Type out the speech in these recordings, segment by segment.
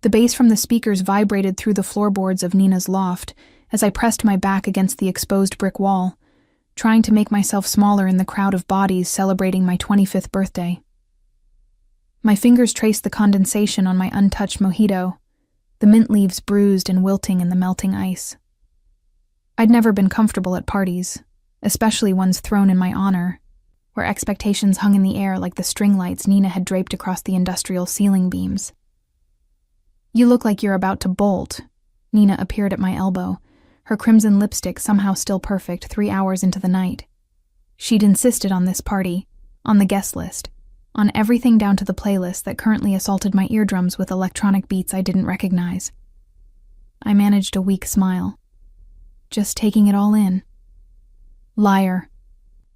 The bass from the speakers vibrated through the floorboards of Nina's loft as I pressed my back against the exposed brick wall, trying to make myself smaller in the crowd of bodies celebrating my 25th birthday. My fingers traced the condensation on my untouched mojito, the mint leaves bruised and wilting in the melting ice. I'd never been comfortable at parties, especially ones thrown in my honor, where expectations hung in the air like the string lights Nina had draped across the industrial ceiling beams. "You look like you're about to bolt." Nina appeared at my elbow, her crimson lipstick somehow still perfect 3 hours into the night. She'd insisted on this party, on the guest list, on everything down to the playlist that currently assaulted my eardrums with electronic beats I didn't recognize. I managed a weak smile. Just taking it all in. Liar.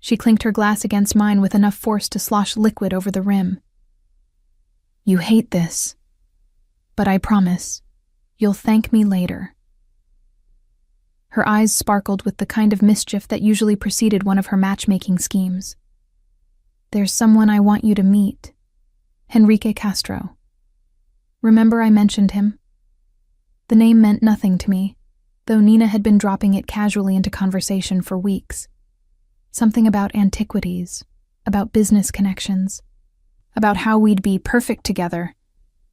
She clinked her glass against mine with enough force to slosh liquid over the rim. "You hate this. But I promise, you'll thank me later." Her eyes sparkled with the kind of mischief that usually preceded one of her matchmaking schemes. "There's someone I want you to meet. Henrique Castro. Remember I mentioned him?" The name meant nothing to me, though Nina had been dropping it casually into conversation for weeks. Something about antiquities, about business connections, about how we'd be perfect together.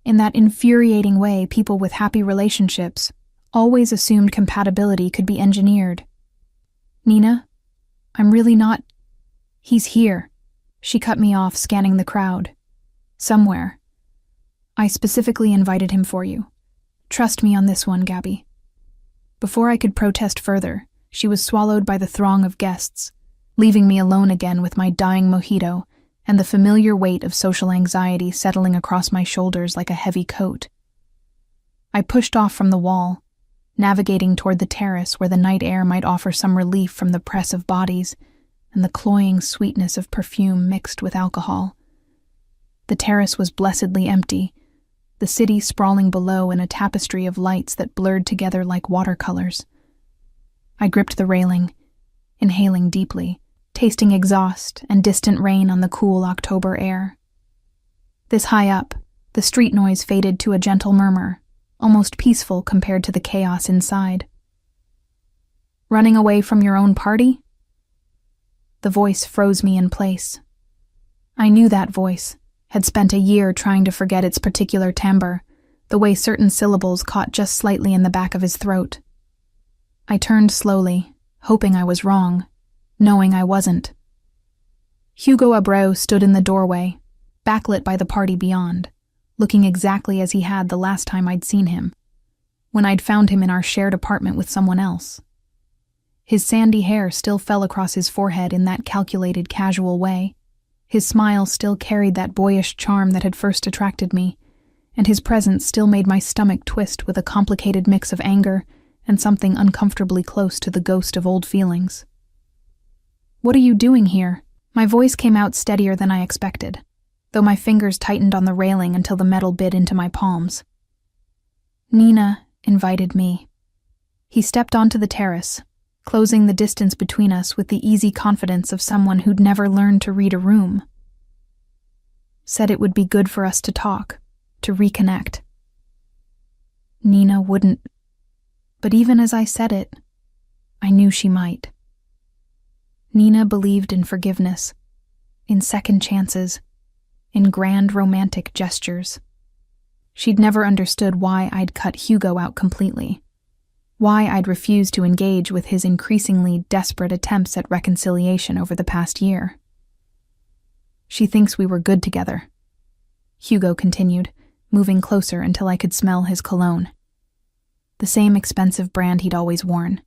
In that infuriating way people with happy relationships always assumed compatibility could be engineered. "Nina, I'm really not—" "He's here." She cut me off, scanning the crowd. "Somewhere. I specifically invited him for you. Trust me on this one, Gabby." Before I could protest further, she was swallowed by the throng of guests, leaving me alone again with my dying mojito and the familiar weight of social anxiety settling across my shoulders like a heavy coat. I pushed off from the wall, navigating toward the terrace where the night air might offer some relief from the press of bodies and the cloying sweetness of perfume mixed with alcohol. The terrace was blessedly empty, the city sprawling below in a tapestry of lights that blurred together like watercolors. I gripped the railing, inhaling deeply, tasting exhaust and distant rain on the cool October air. This high up, the street noise faded to a gentle murmur, almost peaceful compared to the chaos inside. "Running away from your own party?" The voice froze me in place. I knew that voice, had spent a year trying to forget its particular timbre, the way certain syllables caught just slightly in the back of his throat. I turned slowly, hoping I was wrong, knowing I wasn't. Hugo Abreu stood in the doorway, backlit by the party beyond, looking exactly as he had the last time I'd seen him, when I'd found him in our shared apartment with someone else. His sandy hair still fell across his forehead in that calculated, casual way. His smile still carried that boyish charm that had first attracted me, and his presence still made my stomach twist with a complicated mix of anger and something uncomfortably close to the ghost of old feelings. "What are you doing here?" My voice came out steadier than I expected, though my fingers tightened on the railing until the metal bit into my palms. "Nina invited me." He stepped onto the terrace, closing the distance between us with the easy confidence of someone who'd never learned to read a room. "Said it would be good for us to talk, to reconnect." Nina wouldn't. But even as I said it, I knew she might. Nina believed in forgiveness, in second chances, in grand romantic gestures. She'd never understood why I'd cut Hugo out completely, why I'd refused to engage with his increasingly desperate attempts at reconciliation over the past year. "She thinks we were good together," Hugo continued, moving closer until I could smell his cologne. The same expensive brand he'd always worn,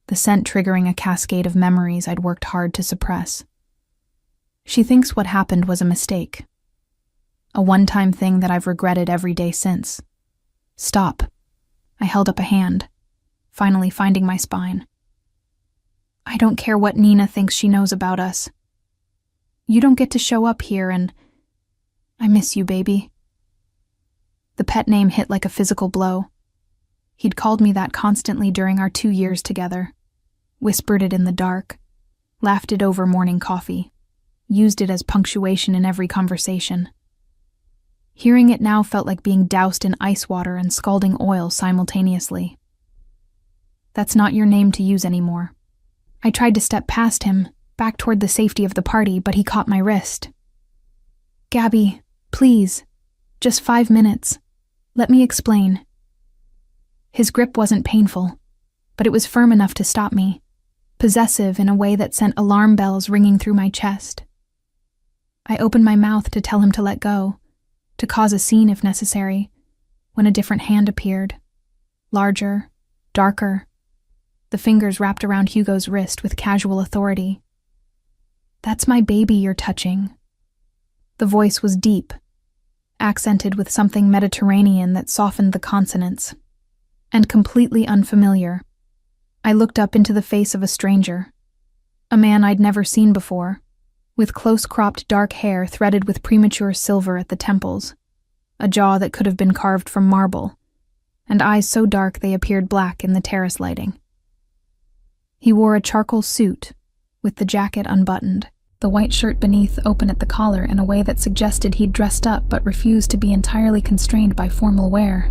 the scent triggering a cascade of memories I'd worked hard to suppress. "She thinks what happened was a mistake. A one-time thing that I've regretted every day since." "Stop." I held up a hand, finally finding my spine. "I don't care what Nina thinks she knows about us. You don't get to show up here and... I miss you, baby." The pet name hit like a physical blow. He'd called me that constantly during our 2 years together, whispered it in the dark, laughed it over morning coffee, used it as punctuation in every conversation. Hearing it now felt like being doused in ice water and scalding oil simultaneously. That's not your name to use anymore. I tried to step past him, back toward the safety of the party, but he caught my wrist. Gabby, please. Just 5 minutes. Let me explain. His grip wasn't painful, but it was firm enough to stop me, possessive in a way that sent alarm bells ringing through my chest. I opened my mouth to tell him to let go, to cause a scene if necessary, when a different hand appeared, larger, darker, the fingers wrapped around Hugo's wrist with casual authority. That's my baby you're touching. The voice was deep, accented with something Mediterranean that softened the consonants, and completely unfamiliar. I looked up into the face of a stranger, a man I'd never seen before, with close-cropped dark hair threaded with premature silver at the temples, a jaw that could have been carved from marble, and eyes so dark they appeared black in the terrace lighting. He wore a charcoal suit, with the jacket unbuttoned, the white shirt beneath open at the collar in a way that suggested he'd dressed up but refused to be entirely constrained by formal wear.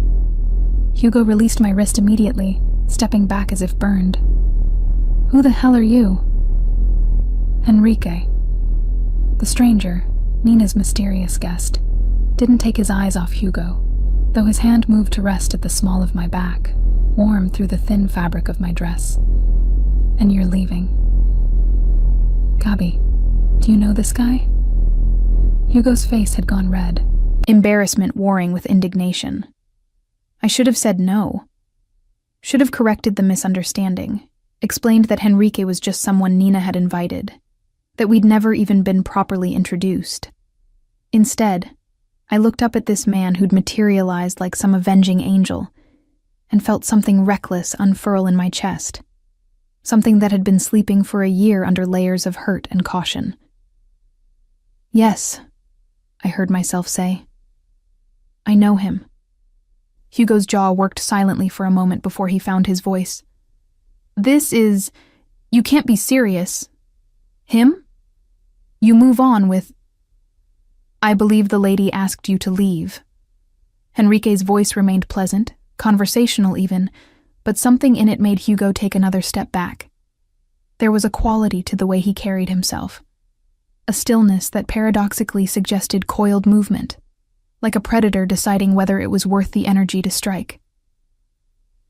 Hugo released my wrist immediately, stepping back as if burned. Who the hell are you? Enrique. The stranger, Nina's mysterious guest, didn't take his eyes off Hugo, though his hand moved to rest at the small of my back, warm through the thin fabric of my dress. And you're leaving. Gabi, do you know this guy? Hugo's face had gone red, embarrassment warring with indignation. I should have said no. Should have corrected the misunderstanding, explained that Enrique was just someone Nina had invited, that we'd never even been properly introduced. Instead, I looked up at this man who'd materialized like some avenging angel and felt something reckless unfurl in my chest, something that had been sleeping for a year under layers of hurt and caution. Yes, I heard myself say. I know him. Hugo's jaw worked silently for a moment before he found his voice. You can't be serious. Him? You move on with... I believe the lady asked you to leave. Enrique's voice remained pleasant, conversational even, but something in it made Hugo take another step back. There was a quality to the way he carried himself, a stillness that paradoxically suggested coiled movement, like a predator deciding whether it was worth the energy to strike.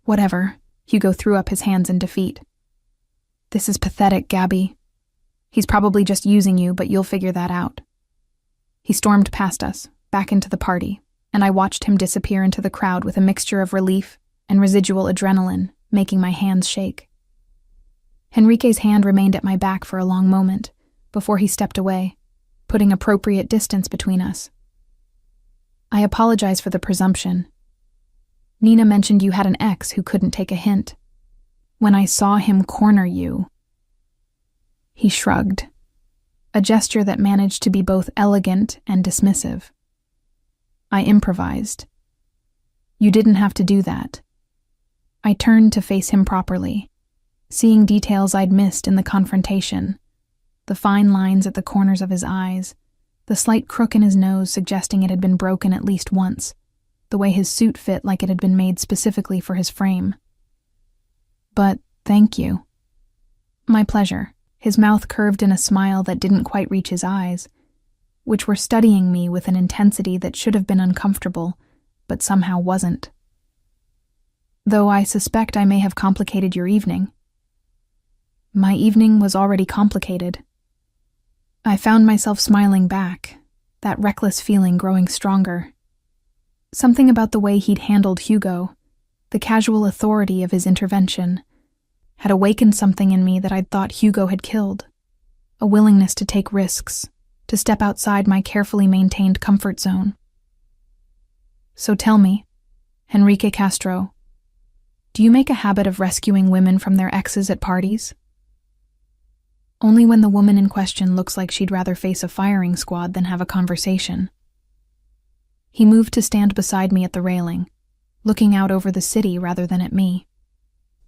Whatever, Hugo threw up his hands in defeat. This is pathetic, Gabi. He's probably just using you, but you'll figure that out. He stormed past us, back into the party, and I watched him disappear into the crowd with a mixture of relief and residual adrenaline, making my hands shake. Enrique's hand remained at my back for a long moment, before he stepped away, putting appropriate distance between us. I apologize for the presumption. Nina mentioned you had an ex who couldn't take a hint. When I saw him corner you... He shrugged, a gesture that managed to be both elegant and dismissive. I improvised. You didn't have to do that. I turned to face him properly, seeing details I'd missed in the confrontation, the fine lines at the corners of his eyes, the slight crook in his nose suggesting it had been broken at least once, the way his suit fit like it had been made specifically for his frame. But thank you. My pleasure. His mouth curved in a smile that didn't quite reach his eyes, which were studying me with an intensity that should have been uncomfortable, but somehow wasn't. Though I suspect I may have complicated your evening. My evening was already complicated. I found myself smiling back, that reckless feeling growing stronger. Something about the way he'd handled Hugo, the casual authority of his intervention, had awakened something in me that I'd thought Hugo had killed, a willingness to take risks, to step outside my carefully maintained comfort zone. So tell me, Enrique Castro, do you make a habit of rescuing women from their exes at parties? Only when the woman in question looks like she'd rather face a firing squad than have a conversation. He moved to stand beside me at the railing, looking out over the city rather than at me.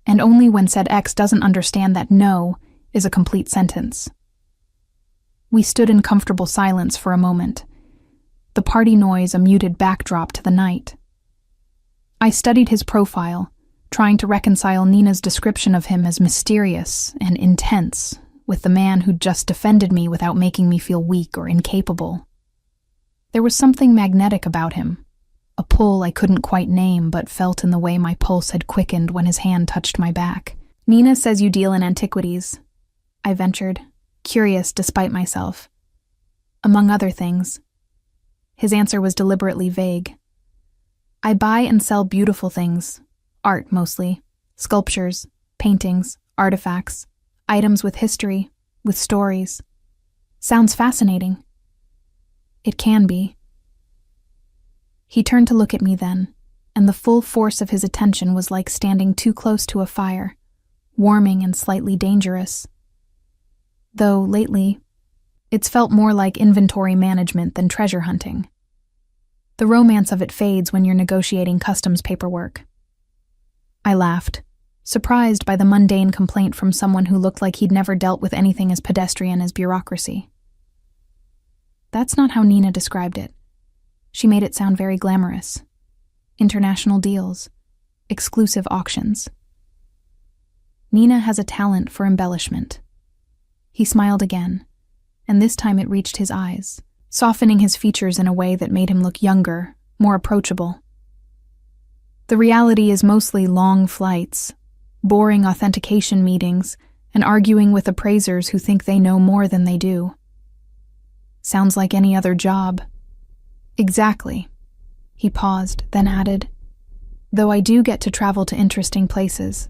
And only when said ex doesn't understand that no is a complete sentence. We stood in comfortable silence for a moment, the party noise a muted backdrop to the night. I studied his profile, trying to reconcile Nina's description of him as mysterious and intense with the man who'd just defended me without making me feel weak or incapable. There was something magnetic about him, a pull I couldn't quite name but felt in the way my pulse had quickened when his hand touched my back. "Nina says you deal in antiquities," I ventured, curious despite myself. "Among other things." His answer was deliberately vague. "I buy and sell beautiful things, art mostly, sculptures, paintings, artifacts, items with history, with stories. Sounds fascinating." "It can be." He turned to look at me then, and the full force of his attention was like standing too close to a fire, warming and slightly dangerous. Though, lately, it's felt more like inventory management than treasure hunting. The romance of it fades when you're negotiating customs paperwork. I laughed, surprised by the mundane complaint from someone who looked like he'd never dealt with anything as pedestrian as bureaucracy. That's not how Nina described it. She made it sound very glamorous. International deals, exclusive auctions. Nina has a talent for embellishment. He smiled again, and this time it reached his eyes, softening his features in a way that made him look younger, more approachable. The reality is mostly long flights, boring authentication meetings, and arguing with appraisers who think they know more than they do. Sounds like any other job. Exactly. He paused, then added, "Though I do get to travel to interesting places,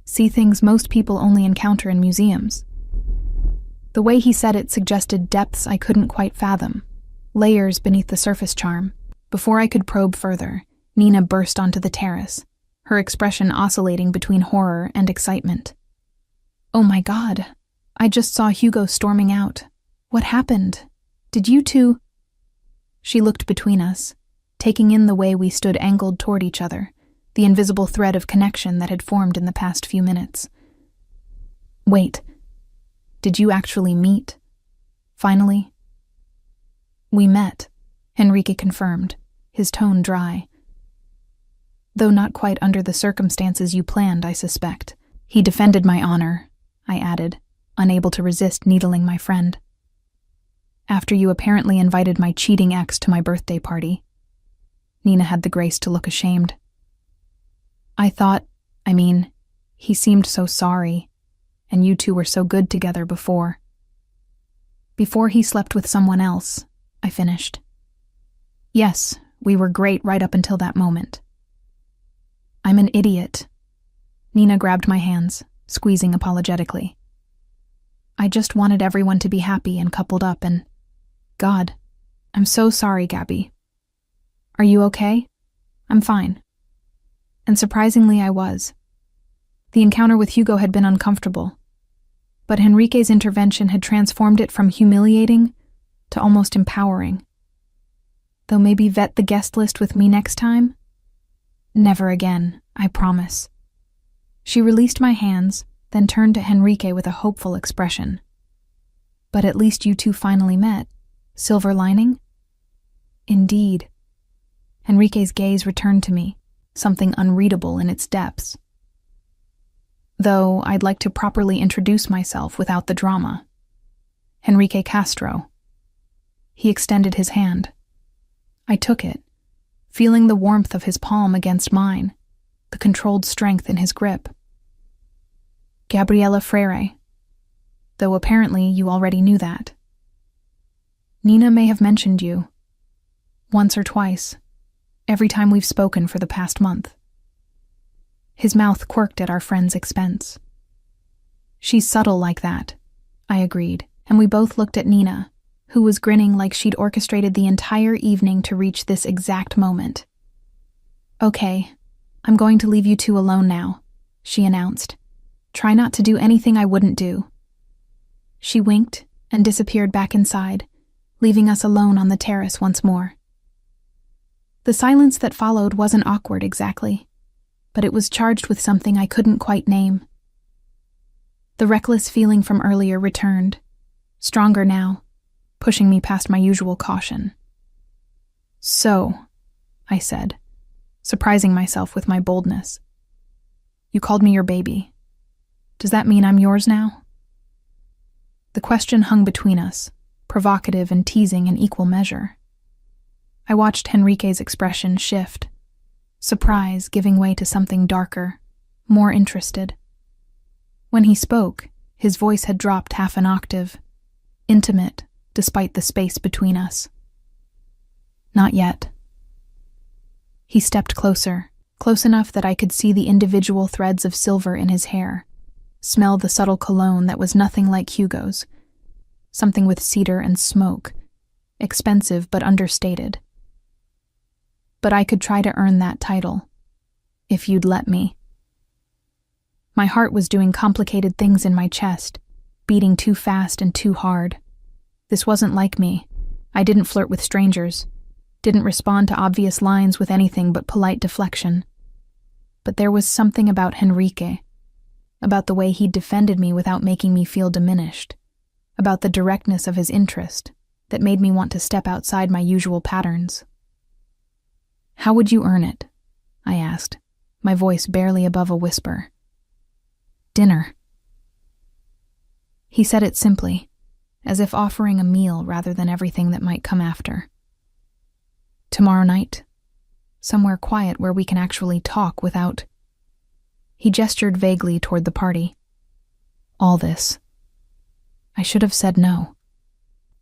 see things most people only encounter in museums." The way he said it suggested depths I couldn't quite fathom, layers beneath the surface charm. Before I could probe further, Nina burst onto the terrace, her expression oscillating between horror and excitement. "Oh my God, I just saw Hugo storming out. What happened? Did you two—" She looked between us, taking in the way we stood angled toward each other, the invisible thread of connection that had formed in the past few minutes. "Wait, did you actually meet? Finally?" "We met," Enrique confirmed, his tone dry. "Though not quite under the circumstances you planned, I suspect. He defended my honor," I added, unable to resist needling my friend. "After you apparently invited my cheating ex to my birthday party." Nina had the grace to look ashamed. He seemed so sorry, and you two were so good together before." "Before he slept with someone else," I finished. "Yes, we were great right up until that moment." "I'm an idiot." Nina grabbed my hands, squeezing apologetically. "I just wanted everyone to be happy and coupled up and... God, I'm so sorry, Gabby." "Are you okay?" "I'm fine." And surprisingly, I was. The encounter with Hugo had been uncomfortable, but Enrique's intervention had transformed it from humiliating to almost empowering. Though maybe vet the guest list with me next time? Never again, I promise. She released my hands, then turned to Enrique with a hopeful expression. "But at least you two finally met. Silver lining?" "Indeed." Enrique's gaze returned to me, something unreadable in its depths. "Though I'd like to properly introduce myself without the drama. Enrique Castro." He extended his hand. I took it, feeling the warmth of his palm against mine, the controlled strength in his grip. "Gabriela Freire. Though apparently you already knew that." "Nina may have mentioned you. Once or twice, every time we've spoken for the past month." His mouth quirked at our friend's expense. "She's subtle like that," I agreed, and we both looked at Nina, who was grinning like she'd orchestrated the entire evening to reach this exact moment. "Okay, I'm going to leave you two alone now," she announced. "Try not to do anything I wouldn't do." She winked and disappeared back inside, leaving us alone on the terrace once more. The silence that followed wasn't awkward exactly, but it was charged with something I couldn't quite name. The reckless feeling from earlier returned, stronger now, pushing me past my usual caution. "So," I said, surprising myself with my boldness. "You called me your baby. Does that mean I'm yours now?" The question hung between us, provocative and teasing in equal measure. I watched Henrique's expression shift, surprise giving way to something darker, more interested. When he spoke, his voice had dropped half an octave, intimate despite the space between us. "Not yet." He stepped closer, close enough that I could see the individual threads of silver in his hair, smell the subtle cologne that was nothing like Hugo's, something with cedar and smoke, expensive but understated. "But I could try to earn that title, if you'd let me." My heart was doing complicated things in my chest, beating too fast and too hard. This wasn't like me. I didn't flirt with strangers, didn't respond to obvious lines with anything but polite deflection. But there was something about Henrique, about the way he defended me without making me feel diminished, about the directness of his interest that made me want to step outside my usual patterns. "How would you earn it?" I asked, my voice barely above a whisper. "Dinner." He said it simply, as if offering a meal rather than everything that might come after. "Tomorrow night, somewhere quiet where we can actually talk without—" He gestured vaguely toward the party. "All this." I should have said no.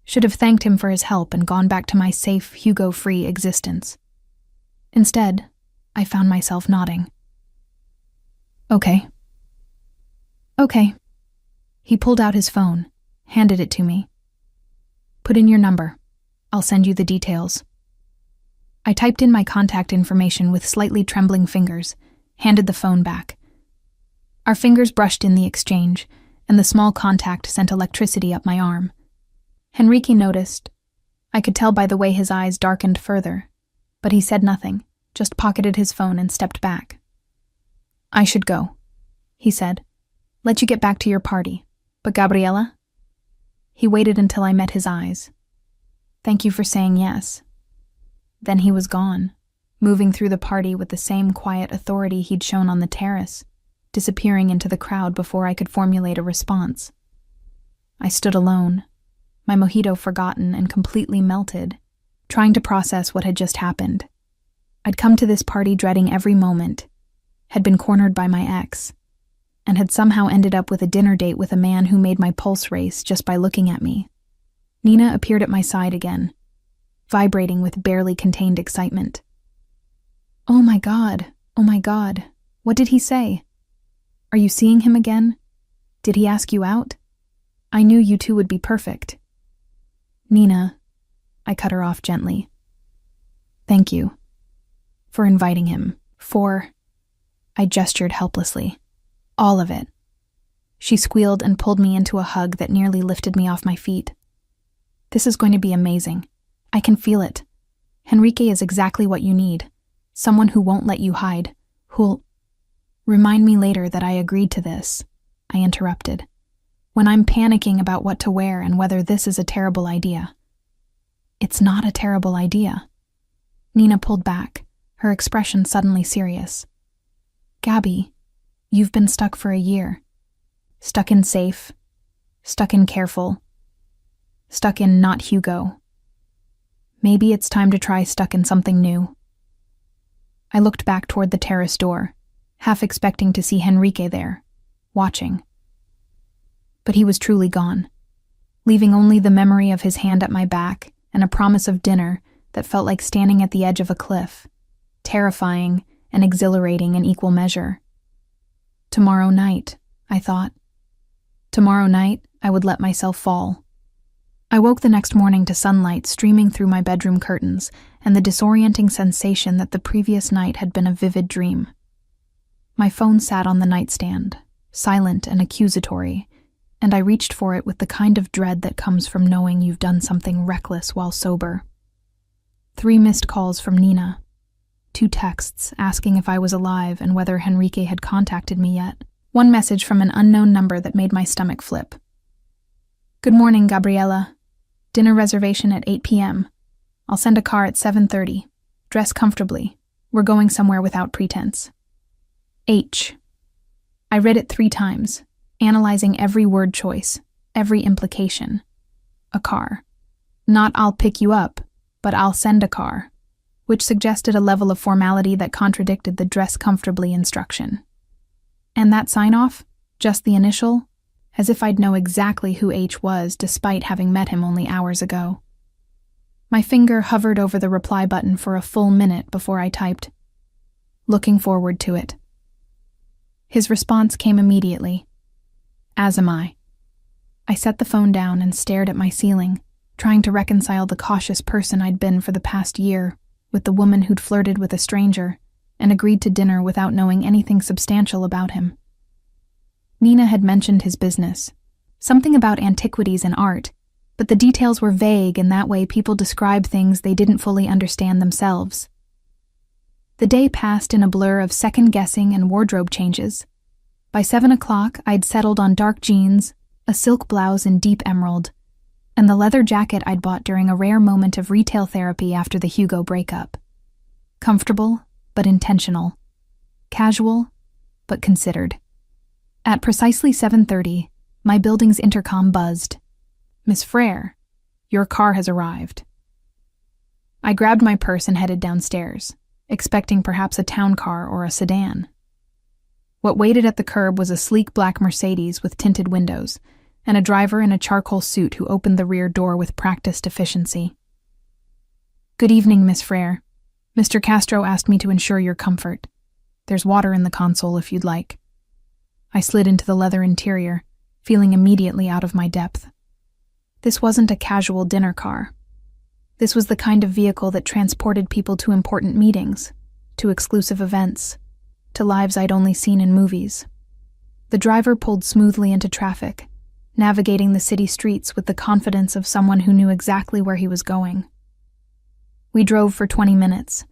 Should have thanked him for his help and gone back to my safe, Hugo-free existence. Instead, I found myself nodding. "Okay." "Okay." He pulled out his phone, handed it to me. "Put in your number. I'll send you the details." I typed in my contact information with slightly trembling fingers, handed the phone back. Our fingers brushed in the exchange, and the small contact sent electricity up my arm. Henrique noticed. I could tell by the way his eyes darkened further, but he said nothing, just pocketed his phone and stepped back. "I should go," he said. "Let you get back to your party. But Gabriella?" He waited until I met his eyes. "Thank you for saying yes." Then he was gone, moving through the party with the same quiet authority he'd shown on the terrace, disappearing into the crowd before I could formulate a response. I stood alone, my mojito forgotten and completely melted, trying to process what had just happened. I'd come to this party dreading every moment, had been cornered by my ex, and had somehow ended up with a dinner date with a man who made my pulse race just by looking at me. Nina appeared at my side again, vibrating with barely contained excitement. Oh my God, what did he say? Are you seeing him again? Did he ask you out? I knew you two would be perfect." "Nina," I cut her off gently. "Thank you. For inviting him. I gestured helplessly. "All of it." She squealed and pulled me into a hug that nearly lifted me off my feet. "This is going to be amazing. I can feel it. Henrique is exactly what you need. Someone who won't let you hide, who'll—" "Remind me later that I agreed to this," I interrupted, "when I'm panicking about what to wear and whether this is a terrible idea." "It's not a terrible idea." Nina pulled back, her expression suddenly serious. "Gabby, you've been stuck for a year. Stuck in safe, stuck in careful, stuck in not Hugo. Maybe it's time to try stuck in something new." I looked back toward the terrace door, half expecting to see Henrique there, watching. But he was truly gone, leaving only the memory of his hand at my back and a promise of dinner that felt like standing at the edge of a cliff, terrifying and exhilarating in equal measure. Tomorrow night, I thought. Tomorrow night, I would let myself fall. I woke the next morning to sunlight streaming through my bedroom curtains and the disorienting sensation that the previous night had been a vivid dream. My phone sat on the nightstand, silent and accusatory, and I reached for it with the kind of dread that comes from knowing you've done something reckless while sober. 3 missed calls from Nina. 2 texts asking if I was alive and whether Henrique had contacted me yet. 1 message from an unknown number that made my stomach flip. "Good morning, Gabriella. Dinner reservation at 8 p.m. I'll send a car at 7:30. Dress comfortably. We're going somewhere without pretense. H. I read it 3 times, analyzing every word choice, every implication. A car. Not I'll pick you up, but I'll send a car, which suggested a level of formality that contradicted the dress comfortably instruction. And that sign-off? Just the initial? As if I'd know exactly who H was despite having met him only hours ago. My finger hovered over the reply button for a full minute before I typed, "Looking forward to it." His response came immediately. "As am I." I set the phone down and stared at my ceiling, trying to reconcile the cautious person I'd been for the past year with the woman who'd flirted with a stranger and agreed to dinner without knowing anything substantial about him. Nina had mentioned his business, something about antiquities and art, but the details were vague, and that way people describe things they didn't fully understand themselves. The day passed in a blur of second-guessing and wardrobe changes. By 7 o'clock, I'd settled on dark jeans, a silk blouse in deep emerald, and the leather jacket I'd bought during a rare moment of retail therapy after the Hugo breakup. Comfortable, but intentional. Casual, but considered. At precisely 7:30, my building's intercom buzzed. "Miss Frere, your car has arrived." I grabbed my purse and headed downstairs, expecting perhaps a town car or a sedan. What waited at the curb was a sleek black Mercedes with tinted windows, and a driver in a charcoal suit who opened the rear door with practiced efficiency. "Good evening, Miss Frere. Mr. Castro asked me to ensure your comfort. There's water in the console if you'd like." I slid into the leather interior, feeling immediately out of my depth. This wasn't a casual dinner car. This was the kind of vehicle that transported people to important meetings, to exclusive events, to lives I'd only seen in movies. The driver pulled smoothly into traffic, navigating the city streets with the confidence of someone who knew exactly where he was going. We drove for 20 minutes,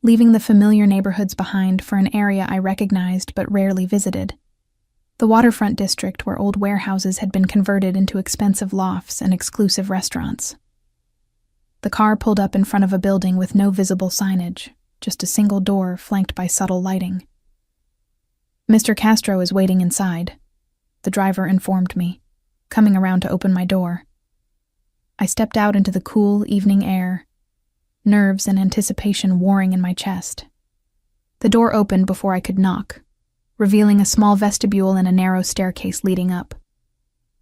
leaving the familiar neighborhoods behind for an area I recognized but rarely visited. The waterfront district where old warehouses had been converted into expensive lofts and exclusive restaurants. The car pulled up in front of a building with no visible signage, just a single door flanked by subtle lighting. "Mr. Castro is waiting inside," the driver informed me, coming around to open my door. I stepped out into the cool evening air, nerves and anticipation warring in my chest. The door opened before I could knock, revealing a small vestibule and a narrow staircase leading up.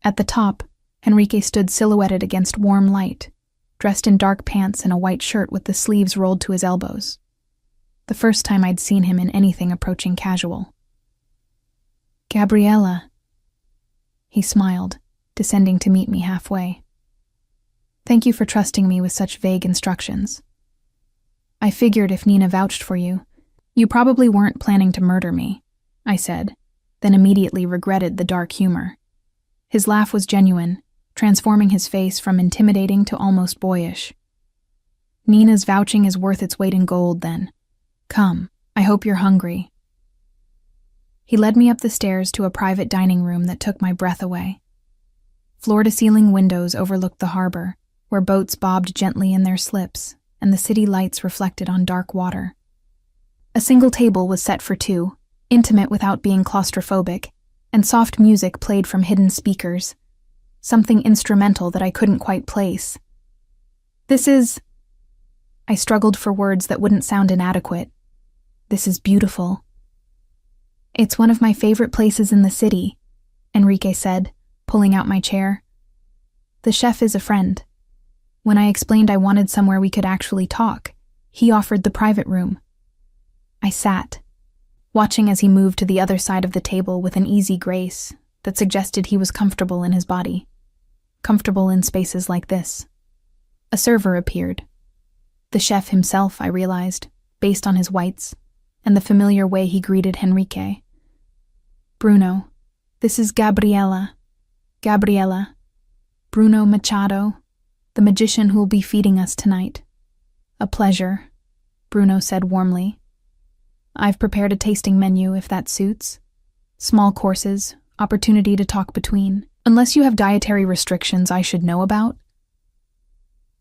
At the top, Enrique stood silhouetted against warm light, dressed in dark pants and a white shirt with the sleeves rolled to his elbows. The first time I'd seen him in anything approaching casual. "Gabriella." He smiled, descending to meet me halfway. "Thank you for trusting me with such vague instructions. I figured if Nina vouched for you, you probably weren't planning to murder me," I said, then immediately regretted the dark humor. His laugh was genuine, transforming his face from intimidating to almost boyish. "Nina's vouching is worth its weight in gold, then. Come, I hope you're hungry." He led me up the stairs to a private dining room that took my breath away. Floor-to-ceiling windows overlooked the harbor, where boats bobbed gently in their slips, and the city lights reflected on dark water. A single table was set for 2, intimate without being claustrophobic, and soft music played from hidden speakers, something instrumental that I couldn't quite place. "This is..." I struggled for words that wouldn't sound inadequate. "This is beautiful." "It's one of my favorite places in the city," Enrique said, pulling out my chair. "The chef is a friend. When I explained I wanted somewhere we could actually talk, he offered the private room." I sat, watching as he moved to the other side of the table with an easy grace that suggested he was comfortable in his body, comfortable in spaces like this. A server appeared. The chef himself, I realized, based on his whites, and the familiar way he greeted Enrique. "Bruno, this is Gabriella. Gabriella. Bruno Machado, the magician who will be feeding us tonight." "A pleasure," Bruno said warmly. "I've prepared a tasting menu if that suits. Small courses, opportunity to talk between, unless you have dietary restrictions I should know about."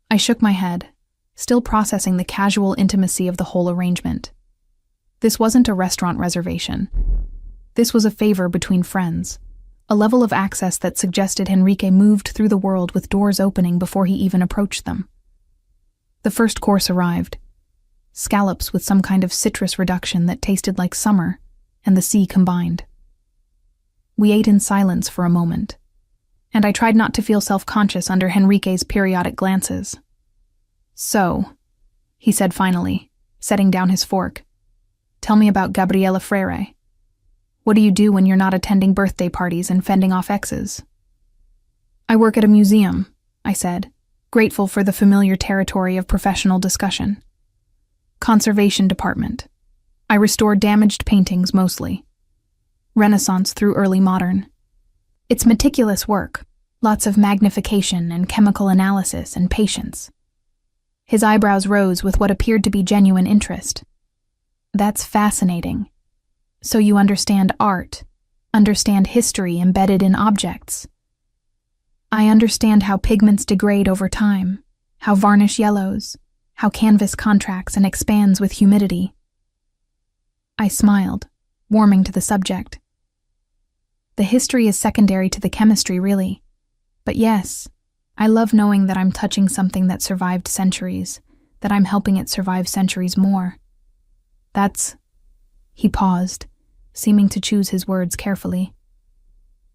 I shook my head, still processing the casual intimacy of the whole arrangement. This wasn't a restaurant reservation. This was a favor between friends, a level of access that suggested Henrique moved through the world with doors opening before he even approached them. The first course arrived. Scallops with some kind of citrus reduction that tasted like summer and the sea combined. We ate in silence for a moment, and I tried not to feel self-conscious under Henrique's periodic glances. "So," he said finally, setting down his fork, "tell me about Gabriela Freire. What do you do when you're not attending birthday parties and fending off exes?" "I work at a museum," I said, grateful for the familiar territory of professional discussion. "Conservation department. I restore damaged paintings mostly. Renaissance through early modern. It's meticulous work, lots of magnification and chemical analysis and patience." His eyebrows rose with what appeared to be genuine interest. "That's fascinating. So you understand art, understand history embedded in objects." "I understand how pigments degrade over time, how varnish yellows, how canvas contracts and expands with humidity." I smiled, warming to the subject. "The history is secondary to the chemistry, really. But yes, I love knowing that I'm touching something that survived centuries, that I'm helping it survive centuries more. That's—" He paused, seeming to choose his words carefully.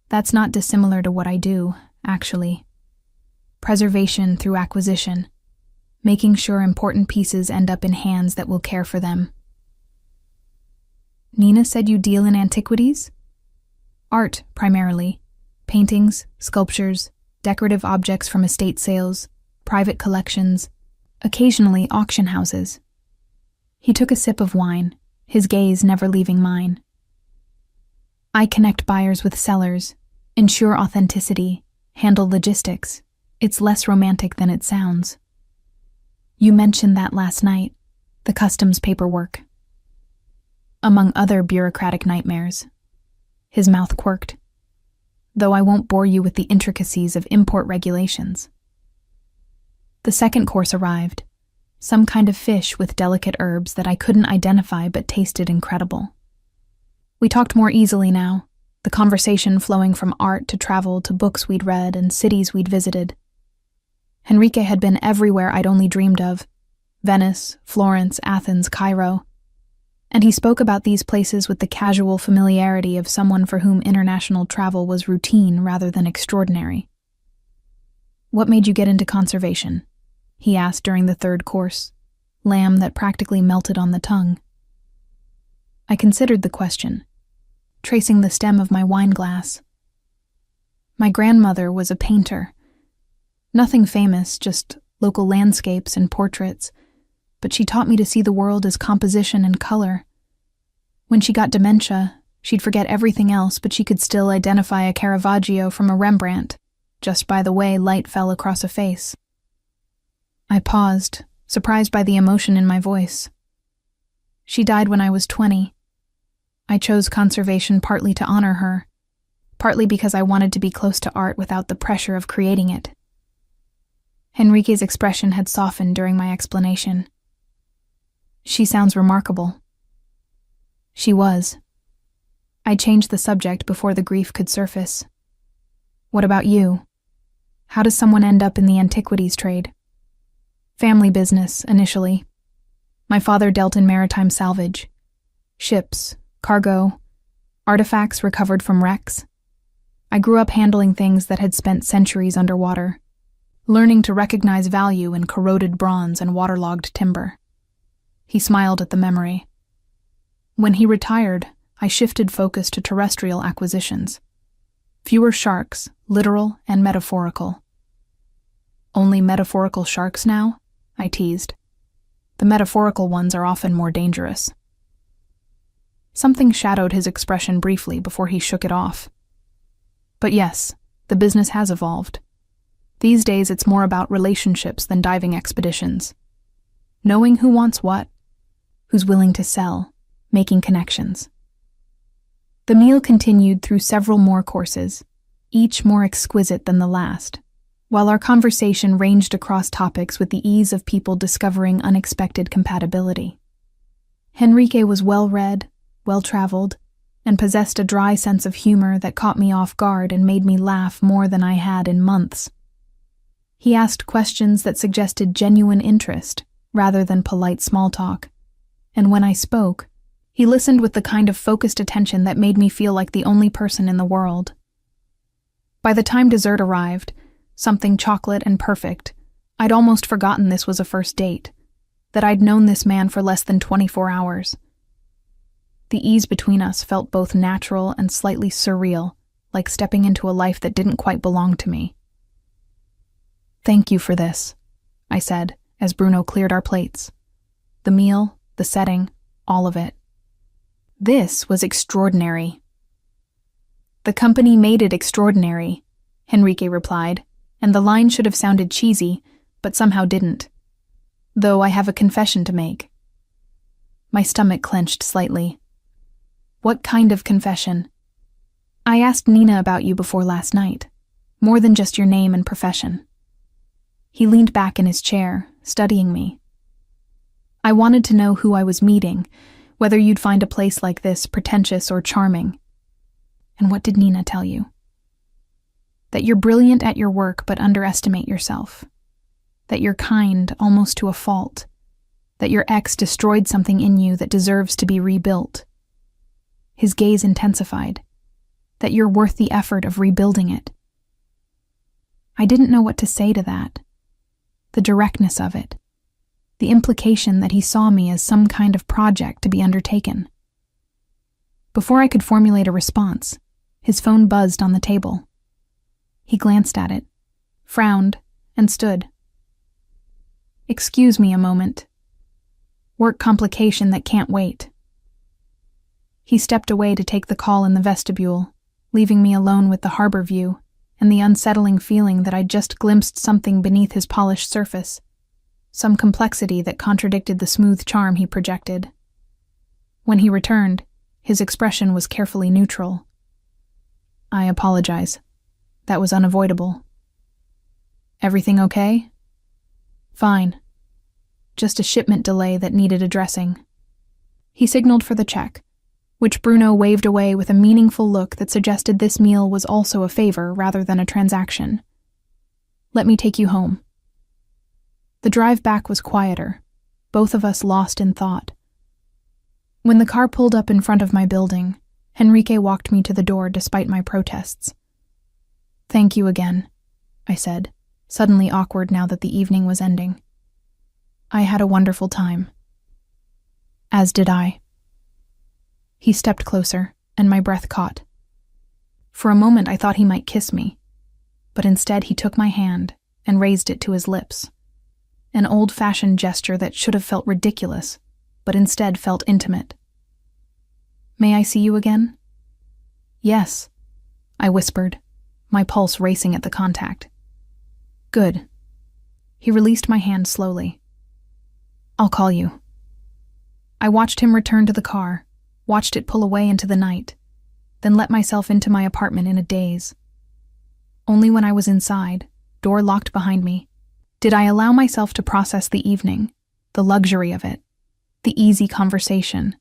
"That's not dissimilar to what I do, actually. Preservation through acquisition, making sure important pieces end up in hands that will care for them." "Nina said you deal in antiquities?" "Art, primarily. Paintings, sculptures, decorative objects from estate sales, private collections, occasionally auction houses." He took a sip of wine, his gaze never leaving mine. "I connect buyers with sellers, ensure authenticity, handle logistics. It's less romantic than it sounds." "You mentioned that last night, the customs paperwork." "Among other bureaucratic nightmares." His mouth quirked. "Though I won't bore you with the intricacies of import regulations." The second course arrived, some kind of fish with delicate herbs that I couldn't identify but tasted incredible. We talked more easily now, the conversation flowing from art to travel to books we'd read and cities we'd visited. Henrique had been everywhere I'd only dreamed of: Venice, Florence, Athens, Cairo. And he spoke about these places with the casual familiarity of someone for whom international travel was routine rather than extraordinary. "What made you get into conservation?" he asked during the third course, lamb that practically melted on the tongue. I considered the question, tracing the stem of my wine glass. My grandmother was a painter. Nothing famous, just local landscapes and portraits, but she taught me to see the world as composition and color. When she got dementia, she'd forget everything else, but she could still identify a Caravaggio from a Rembrandt, just by the way light fell across a face. I paused, surprised by the emotion in my voice. She died when I was 20. I chose conservation partly to honor her, partly because I wanted to be close to art without the pressure of creating it. Henrique's expression had softened during my explanation. "She sounds remarkable." She was. I changed the subject before the grief could surface. "What about you? How does someone end up in the antiquities trade?" "Family business, initially. My father dealt in maritime salvage. Ships, cargo, artifacts recovered from wrecks. I grew up handling things that had spent centuries underwater, learning to recognize value in corroded bronze and waterlogged timber." He smiled at the memory. "When he retired, I shifted focus to terrestrial acquisitions. Fewer sharks, literal and metaphorical." "Only metaphorical sharks now?" I teased. "The metaphorical ones are often more dangerous." Something shadowed his expression briefly before he shook it off. "But yes, the business has evolved. These days it's more about relationships than diving expeditions. Knowing who wants what, who's willing to sell, making connections." The meal continued through several more courses, each more exquisite than the last, while our conversation ranged across topics with the ease of people discovering unexpected compatibility. Henrique was well-read, well-traveled, and possessed a dry sense of humor that caught me off guard and made me laugh more than I had in months. He asked questions that suggested genuine interest rather than polite small talk, and when I spoke, he listened with the kind of focused attention that made me feel like the only person in the world. By the time dessert arrived, something chocolate and perfect, I'd almost forgotten this was a first date, that I'd known this man for less than 24 hours. The ease between us felt both natural and slightly surreal, like stepping into a life that didn't quite belong to me. "Thank you for this," I said, as Bruno cleared our plates. The meal, the setting, all of it. This was extraordinary. "The company made it extraordinary," Henrique replied, and the line should have sounded cheesy, but somehow didn't. Though I have a confession to make. My stomach clenched slightly. "What kind of confession?" "I asked Nina about you before last night. More than just your name and profession." He leaned back in his chair, studying me. "I wanted to know who I was meeting, whether you'd find a place like this pretentious or charming." "And what did Nina tell you?" "That you're brilliant at your work but underestimate yourself. That you're kind almost to a fault. That your ex destroyed something in you that deserves to be rebuilt." His gaze intensified. "That you're worth the effort of rebuilding it." I didn't know what to say to that. The directness of it. The implication that he saw me as some kind of project to be undertaken. Before I could formulate a response, his phone buzzed on the table. He glanced at it, frowned, and stood. "Excuse me a moment. Work complication that can't wait." He stepped away to take the call in the vestibule, leaving me alone with the harbor view and the unsettling feeling that I'd just glimpsed something beneath his polished surface, some complexity that contradicted the smooth charm he projected. When he returned, his expression was carefully neutral. "I apologize. That was unavoidable." "Everything okay?" "Fine. Just a shipment delay that needed addressing." He signaled for the check, which Bruno waved away with a meaningful look that suggested this meal was also a favor rather than a transaction. "Let me take you home." The drive back was quieter, both of us lost in thought. When the car pulled up in front of my building, Henrique walked me to the door despite my protests. "Thank you again," I said, suddenly awkward now that the evening was ending. "I had a wonderful time." "As did I." He stepped closer, and my breath caught. For a moment I thought he might kiss me, but instead he took my hand and raised it to his lips. An old-fashioned gesture that should have felt ridiculous, but instead felt intimate. "May I see you again?" "Yes," I whispered, my pulse racing at the contact. "Good." He released my hand slowly. "I'll call you." I watched him return to the car, watched it pull away into the night, then let myself into my apartment in a daze. Only when I was inside, door locked behind me, did I allow myself to process the evening, the luxury of it, the easy conversation,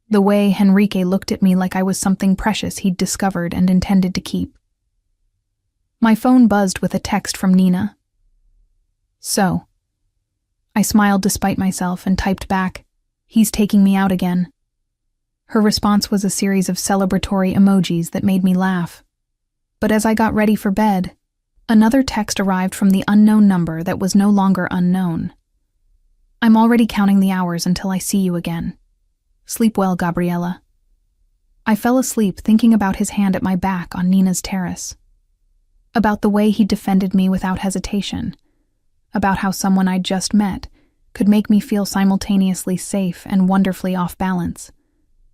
the way Henrique looked at me like I was something precious he'd discovered and intended to keep. My phone buzzed with a text from Nina. "So." I smiled despite myself and typed back, "He's taking me out again." Her response was a series of celebratory emojis that made me laugh. But as I got ready for bed, another text arrived from the unknown number that was no longer unknown. "I'm already counting the hours until I see you again. Sleep well, Gabriella." I fell asleep thinking about his hand at my back on Nina's terrace. About the way he defended me without hesitation. About how someone I'd just met could make me feel simultaneously safe and wonderfully off balance.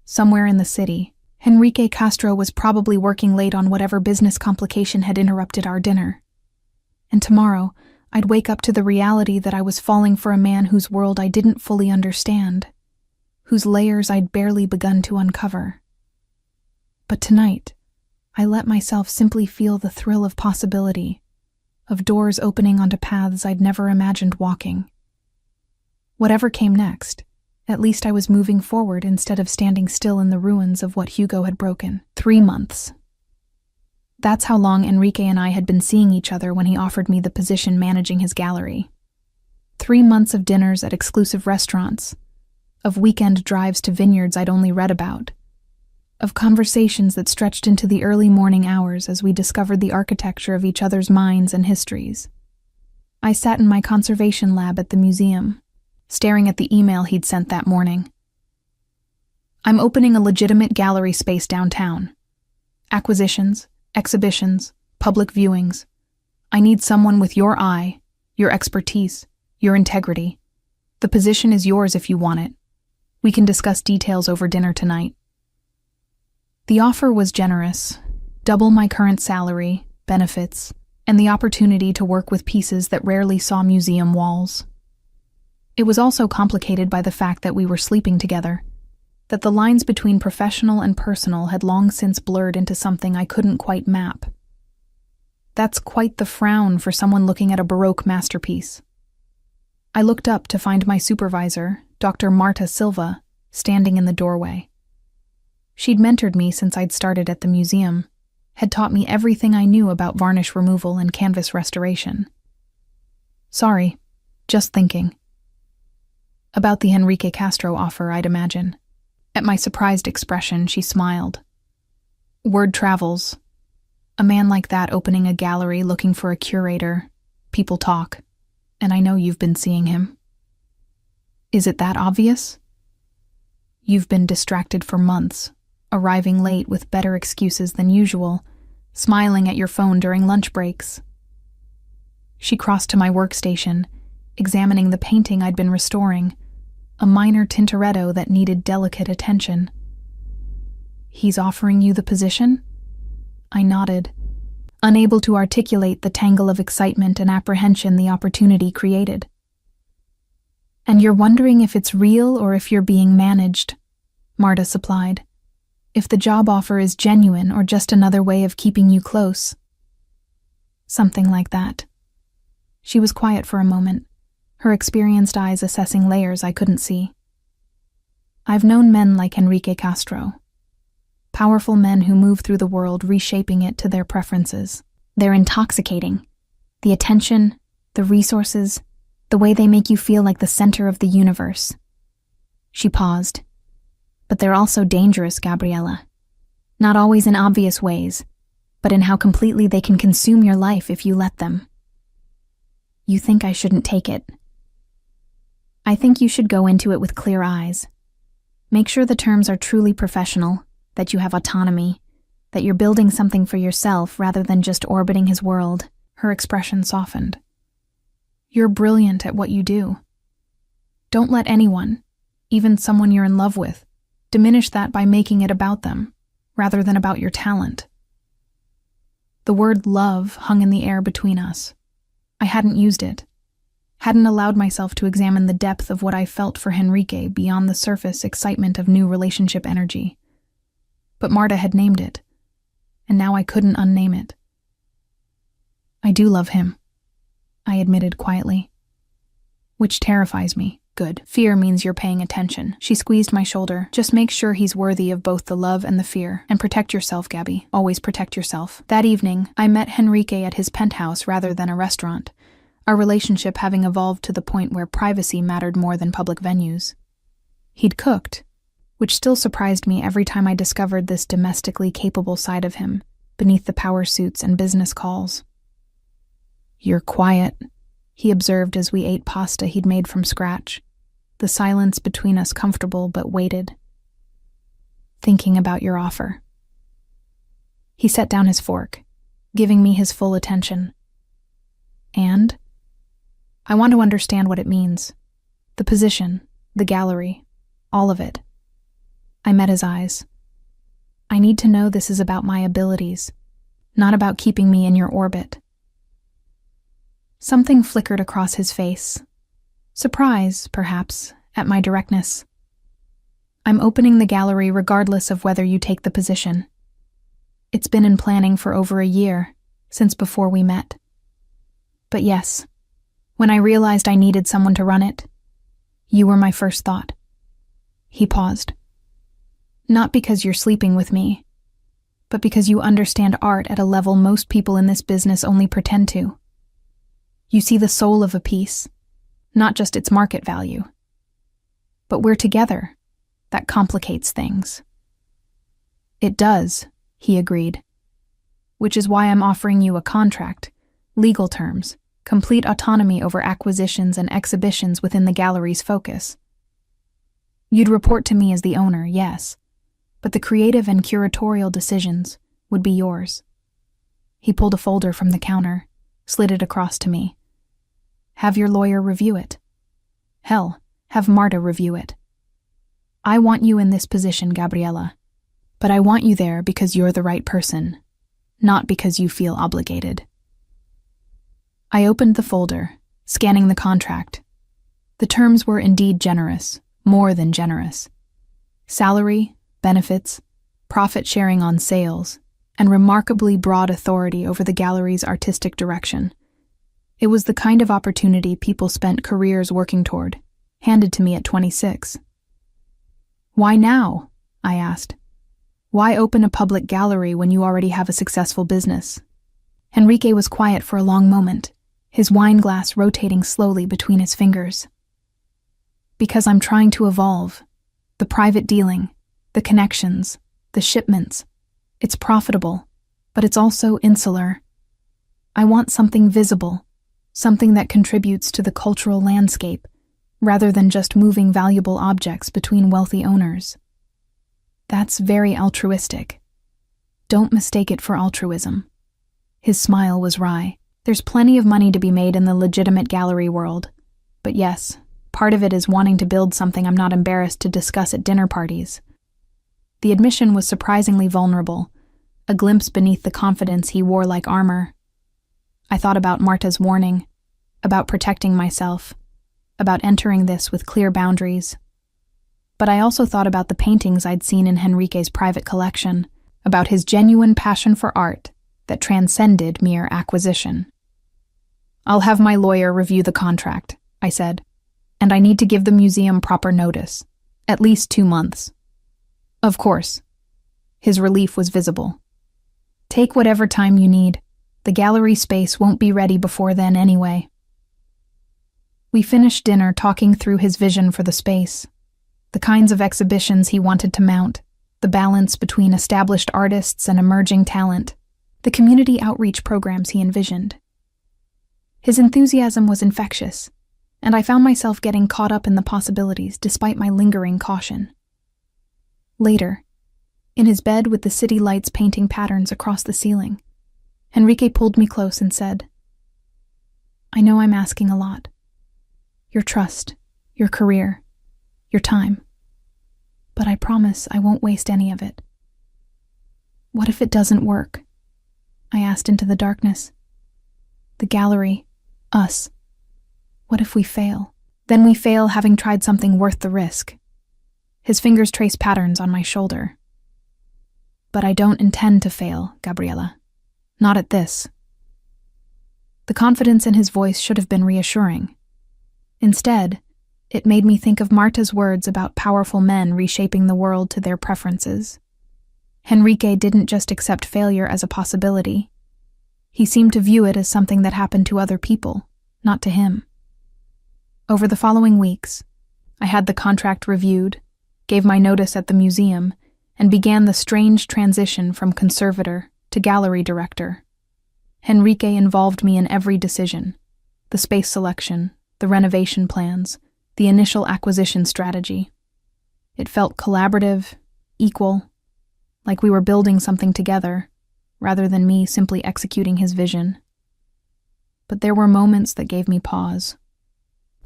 Somewhere in the city, Henrique Castro was probably working late on whatever business complication had interrupted our dinner. And tomorrow, I'd wake up to the reality that I was falling for a man whose world I didn't fully understand, whose layers I'd barely begun to uncover. But tonight, I let myself simply feel the thrill of possibility, of doors opening onto paths I'd never imagined walking. Whatever came next, at least I was moving forward instead of standing still in the ruins of what Hugo had broken. 3 months. That's how long Enrique and I had been seeing each other when he offered me the position managing his gallery. 3 months of dinners at exclusive restaurants, of weekend drives to vineyards I'd only read about, of conversations that stretched into the early morning hours as we discovered the architecture of each other's minds and histories. I sat in my conservation lab at the museum, staring at the email he'd sent that morning. I'm opening a legitimate gallery space downtown. Acquisitions, exhibitions, public viewings. I need someone with your eye, your expertise, your integrity. The position is yours if you want it. We can discuss details over dinner tonight. The offer was generous, double my current salary, benefits, and the opportunity to work with pieces that rarely saw museum walls. It was also complicated by the fact that we were sleeping together, that the lines between professional and personal had long since blurred into something I couldn't quite map. That's quite the frown for someone looking at a Baroque masterpiece. I looked up to find my supervisor, Dr. Marta Silva, standing in the doorway. She'd mentored me since I'd started at the museum, had taught me everything I knew about varnish removal and canvas restoration. Sorry, just thinking. About the Enrique Castro offer, I'd imagine. At my surprised expression, she smiled. Word travels. A man like that opening a gallery looking for a curator. People talk. And I know you've been seeing him. Is it that obvious? You've been distracted for months, arriving late with better excuses than usual, smiling at your phone during lunch breaks. She crossed to my workstation, examining the painting I'd been restoring, a minor Tintoretto that needed delicate attention. He's offering you the position? I nodded, unable to articulate the tangle of excitement and apprehension the opportunity created. And you're wondering if it's real or if you're being managed, Marta supplied. If the job offer is genuine or just another way of keeping you close. Something like that. She was quiet for a moment, her experienced eyes assessing layers I couldn't see. I've known men like Enrique Castro. Powerful men who move through the world reshaping it to their preferences. They're intoxicating. The attention, the resources, the way they make you feel like the center of the universe. She paused. But they're also dangerous, Gabriella. Not always in obvious ways, but in how completely they can consume your life if you let them. You think I shouldn't take it. I think you should go into it with clear eyes. Make sure the terms are truly professional, that you have autonomy, that you're building something for yourself rather than just orbiting his world. Her expression softened. You're brilliant at what you do. Don't let anyone, even someone you're in love with, diminish that by making it about them, rather than about your talent. The word love hung in the air between us. I hadn't used it, hadn't allowed myself to examine the depth of what I felt for Enrique beyond the surface excitement of new relationship energy. But Marta had named it, and now I couldn't unname it. I do love him, I admitted quietly. Which terrifies me. Good. Fear means you're paying attention. She squeezed my shoulder. Just make sure he's worthy of both the love and the fear. And protect yourself, Gabby. Always protect yourself. That evening, I met Enrique at his penthouse rather than a restaurant, our relationship having evolved to the point where privacy mattered more than public venues. He'd cooked, which still surprised me every time I discovered this domestically capable side of him, beneath the power suits and business calls. You're quiet, he observed as we ate pasta he'd made from scratch, the silence between us comfortable but weighted. Thinking about your offer. He set down his fork, giving me his full attention. And? I want to understand what it means. The position, the gallery, all of it. I met his eyes. I need to know this is about my abilities, not about keeping me in your orbit. Something flickered across his face. Surprise, perhaps, at my directness. I'm opening the gallery regardless of whether you take the position. It's been in planning for over a year, since before we met. But yes, when I realized I needed someone to run it, you were my first thought. He paused. Not because you're sleeping with me, but because you understand art at a level most people in this business only pretend to. You see the soul of a piece, not just its market value. But we're together. That complicates things. It does, he agreed. Which is why I'm offering you a contract, legal terms, complete autonomy over acquisitions and exhibitions within the gallery's focus. You'd report to me as the owner, yes, but the creative and curatorial decisions would be yours. He pulled a folder from the counter, slid it across to me. Have your lawyer review it. Hell, have Marta review it. I want you in this position, Gabriella, but I want you there because you're the right person, not because you feel obligated. I opened the folder, scanning the contract. The terms were indeed generous, more than generous. Salary, benefits, profit sharing on sales, and remarkably broad authority over the gallery's artistic direction. It was the kind of opportunity people spent careers working toward, handed to me at 26. Why now? I asked. Why open a public gallery when you already have a successful business? Henrique was quiet for a long moment, his wine glass rotating slowly between his fingers. Because I'm trying to evolve. The private dealing, the connections, the shipments. It's profitable, but it's also insular. I want something visible, something that contributes to the cultural landscape, rather than just moving valuable objects between wealthy owners. That's very altruistic. Don't mistake it for altruism. His smile was wry. There's plenty of money to be made in the legitimate gallery world. But yes, part of it is wanting to build something I'm not embarrassed to discuss at dinner parties. The admission was surprisingly vulnerable, a glimpse beneath the confidence he wore like armor. I thought about Marta's warning, about protecting myself, about entering this with clear boundaries. But I also thought about the paintings I'd seen in Henrique's private collection, about his genuine passion for art that transcended mere acquisition. I'll have my lawyer review the contract, I said, and I need to give the museum proper notice, at least 2 months. Of course. His relief was visible. Take whatever time you need. The gallery space won't be ready before then anyway. We finished dinner talking through his vision for the space, the kinds of exhibitions he wanted to mount, the balance between established artists and emerging talent, the community outreach programs he envisioned. His enthusiasm was infectious, and I found myself getting caught up in the possibilities despite my lingering caution. Later, in his bed with the city lights painting patterns across the ceiling, Henrique pulled me close and said, I know I'm asking a lot. Your trust, your career, your time. But I promise I won't waste any of it. What if it doesn't work? I asked into the darkness. The gallery, us. What if we fail? Then we fail having tried something worth the risk. His fingers traced patterns on my shoulder. But I don't intend to fail, Gabriella. Not at this. The confidence in his voice should have been reassuring. Instead, it made me think of Marta's words about powerful men reshaping the world to their preferences. Henrique didn't just accept failure as a possibility. He seemed to view it as something that happened to other people, not to him. Over the following weeks, I had the contract reviewed, gave my notice at the museum, and began the strange transition from conservator to gallery director. Henrique involved me in every decision: the space selection, the renovation plans, the initial acquisition strategy. It felt collaborative, equal, like we were building something together, rather than me simply executing his vision. But there were moments that gave me pause.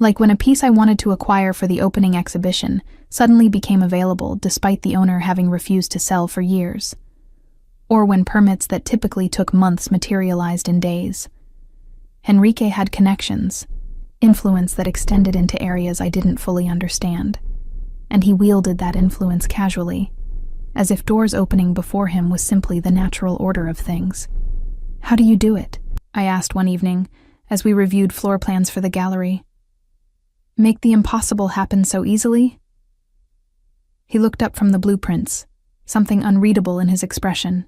Like when a piece I wanted to acquire for the opening exhibition suddenly became available despite the owner having refused to sell for years. Or when permits that typically took months materialized in days. Henrique had connections, influence that extended into areas I didn't fully understand, and he wielded that influence casually, as if doors opening before him was simply the natural order of things. How do you do it? I asked one evening, as we reviewed floor plans for the gallery. Make the impossible happen so easily? He looked up from the blueprints, something unreadable in his expression.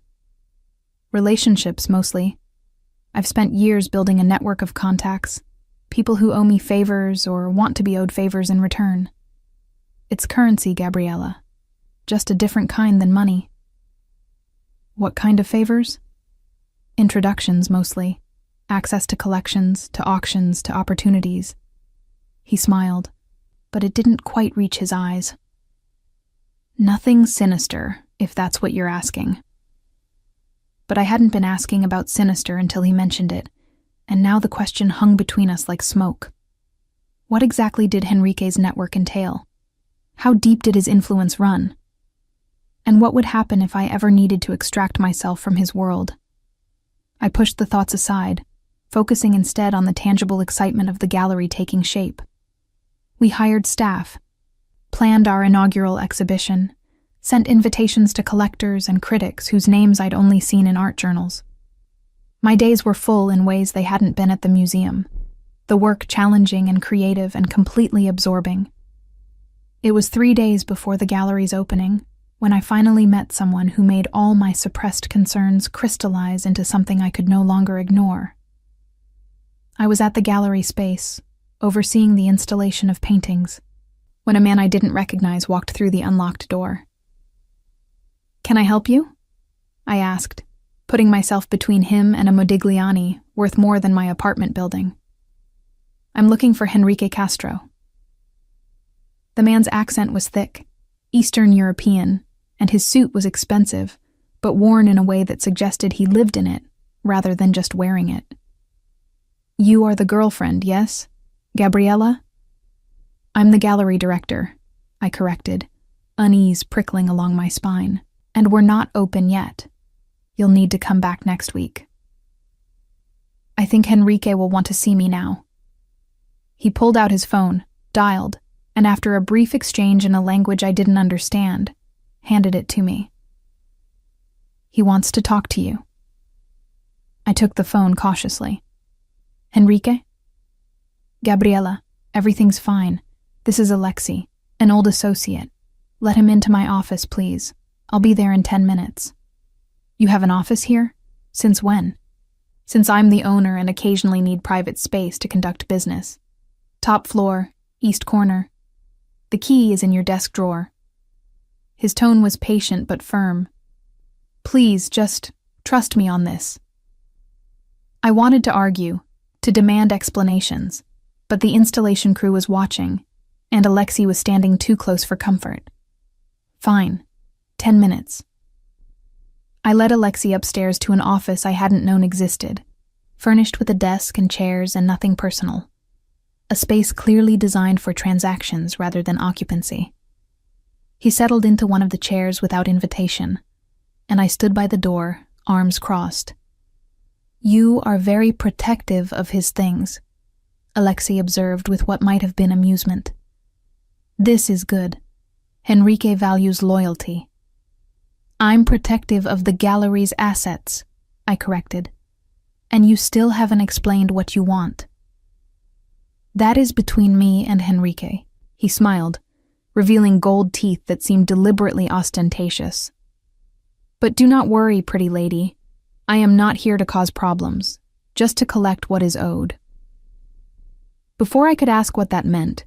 Relationships, mostly. I've spent years building a network of contacts, people who owe me favors or want to be owed favors in return. It's currency, Gabriella. Just a different kind than money. What kind of favors? Introductions, mostly. Access to collections, to auctions, to opportunities. He smiled, but it didn't quite reach his eyes. Nothing sinister, if that's what you're asking. But I hadn't been asking about sinister until he mentioned it, and now the question hung between us like smoke. What exactly did Henrique's network entail? How deep did his influence run? And what would happen if I ever needed to extract myself from his world? I pushed the thoughts aside, focusing instead on the tangible excitement of the gallery taking shape. We hired staff, planned our inaugural exhibition, sent invitations to collectors and critics whose names I'd only seen in art journals. My days were full in ways they hadn't been at the museum, the work challenging and creative and completely absorbing. It was 3 days before the gallery's opening when I finally met someone who made all my suppressed concerns crystallize into something I could no longer ignore. I was at the gallery space, overseeing the installation of paintings, when a man I didn't recognize walked through the unlocked door. "Can I help you?" I asked, putting myself between him and a Modigliani worth more than my apartment building. "I'm looking for Henrique Castro." The man's accent was thick, Eastern European, and his suit was expensive, but worn in a way that suggested he lived in it, rather than just wearing it. "You are the girlfriend, yes? Gabriella?" "I'm the gallery director," I corrected, unease prickling along my spine. "And we're not open yet. You'll need to come back next week." "I think Henrique will want to see me now." He pulled out his phone, dialed, and after a brief exchange in a language I didn't understand, handed it to me. "He wants to talk to you." I took the phone cautiously. "Henrique?" "Gabriella, everything's fine. This is Alexi, an old associate. Let him into my office, please. I'll be there in 10 minutes. "You have an office here? Since when?" "Since I'm the owner and occasionally need private space to conduct business. Top floor, east corner. The key is in your desk drawer." His tone was patient but firm. "Please, just trust me on this." I wanted to argue, to demand explanations, but the installation crew was watching, and Alexi was standing too close for comfort. "Fine. 10 minutes. I led Alexi upstairs to an office I hadn't known existed, furnished with a desk and chairs and nothing personal. A space clearly designed for transactions rather than occupancy. He settled into one of the chairs without invitation, and I stood by the door, arms crossed. "You are very protective of his things," Alexi observed with what might have been amusement. "This is good. Henrique values loyalty." "I'm protective of the gallery's assets," I corrected. "And you still haven't explained what you want." "That is between me and Henrique," he smiled, revealing gold teeth that seemed deliberately ostentatious. "But do not worry, pretty lady. I am not here to cause problems, just to collect what is owed." Before I could ask what that meant,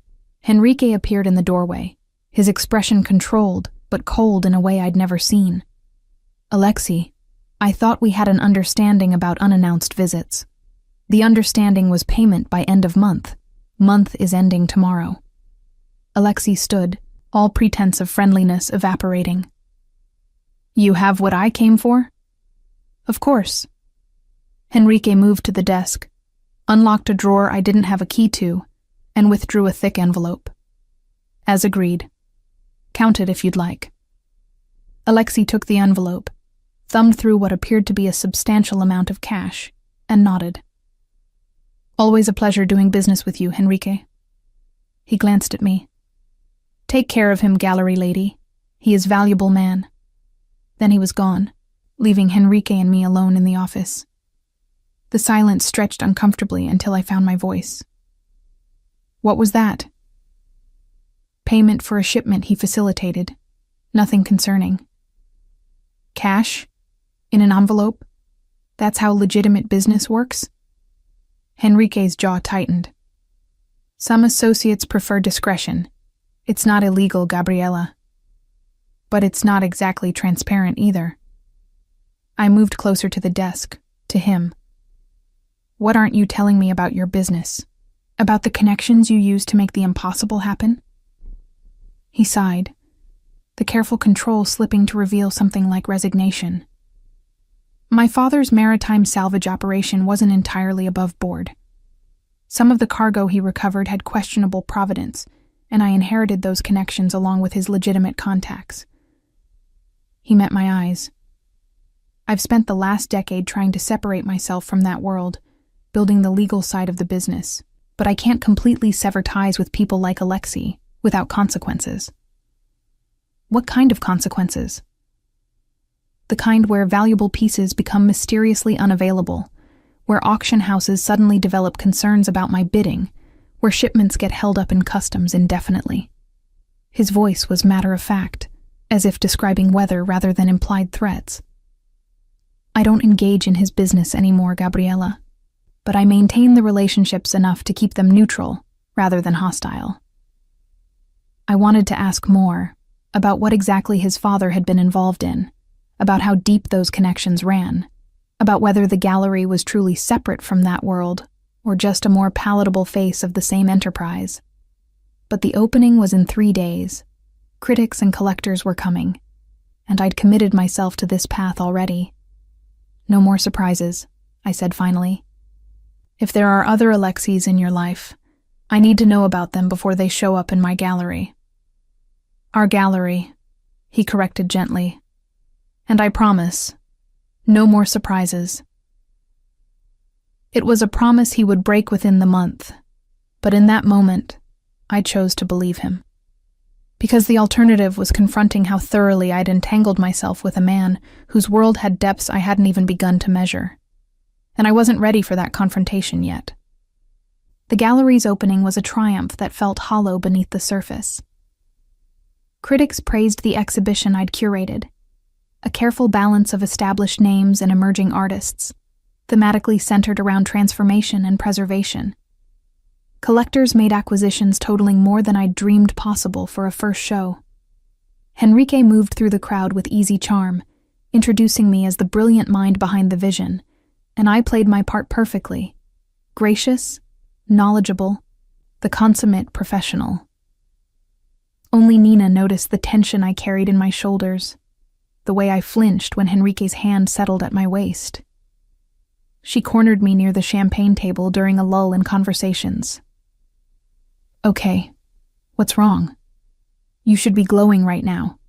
Henrique appeared in the doorway, his expression controlled, but cold in a way I'd never seen. "Alexi, I thought we had an understanding about unannounced visits. The understanding was payment by end of month. Month is ending tomorrow." Alexi stood, all pretense of friendliness evaporating. "You have what I came for?" "Of course." Henrique moved to the desk, unlocked a drawer I didn't have a key to, and withdrew a thick envelope. "As agreed. Count it if you'd like." Alexi took the envelope, thumbed through what appeared to be a substantial amount of cash, and nodded. "Always a pleasure doing business with you, Henrique." He glanced at me. "Take care of him, gallery lady. He is valuable man." Then he was gone, leaving Henrique and me alone in the office. The silence stretched uncomfortably until I found my voice. What was that? Payment for a shipment he facilitated. Nothing concerning. Cash? In an envelope? That's how legitimate business works? Henrique's jaw tightened. Some associates prefer discretion. It's not illegal, Gabriela. But it's not exactly transparent either. I moved closer to the desk, to him. What aren't you telling me about your business? About the connections you use to make the impossible happen? He sighed, the careful control slipping to reveal something like resignation. My father's maritime salvage operation wasn't entirely above board. Some of the cargo he recovered had questionable provenance, and I inherited those connections along with his legitimate contacts. He met my eyes. I've spent the last decade trying to separate myself from that world, building the legal side of the business, but I can't completely sever ties with people like Alexei without consequences. What kind of consequences? The kind where valuable pieces become mysteriously unavailable, where auction houses suddenly develop concerns about my bidding, where shipments get held up in customs indefinitely. His voice was matter-of-fact, as if describing weather rather than implied threats. I don't engage in his business anymore, Gabriela, but I maintain the relationships enough to keep them neutral rather than hostile. I wanted to ask more about what exactly his father had been involved in, about how deep those connections ran, about whether the gallery was truly separate from that world or just a more palatable face of the same enterprise. But the opening was in 3 days. Critics and collectors were coming, and I'd committed myself to this path already. No more surprises, I said finally. If there are other Alexeis in your life, I need to know about them before they show up in my gallery. Our gallery, he corrected gently. And I promise, no more surprises. It was a promise he would break within the month, but in that moment, I chose to believe him. Because the alternative was confronting how thoroughly I'd entangled myself with a man whose world had depths I hadn't even begun to measure. And I wasn't ready for that confrontation yet. The gallery's opening was a triumph that felt hollow beneath the surface. Critics praised the exhibition I'd curated, a careful balance of established names and emerging artists, thematically centered around transformation and preservation. Collectors made acquisitions totaling more than I'd dreamed possible for a first show. Henrique moved through the crowd with easy charm, introducing me as the brilliant mind behind the vision, and I played my part perfectly. Gracious, knowledgeable, the consummate professional. Only Nina noticed the tension I carried in my shoulders, the way I flinched when Henrique's hand settled at my waist. She cornered me near the champagne table during a lull in conversations. Okay, what's wrong? You should be glowing right now,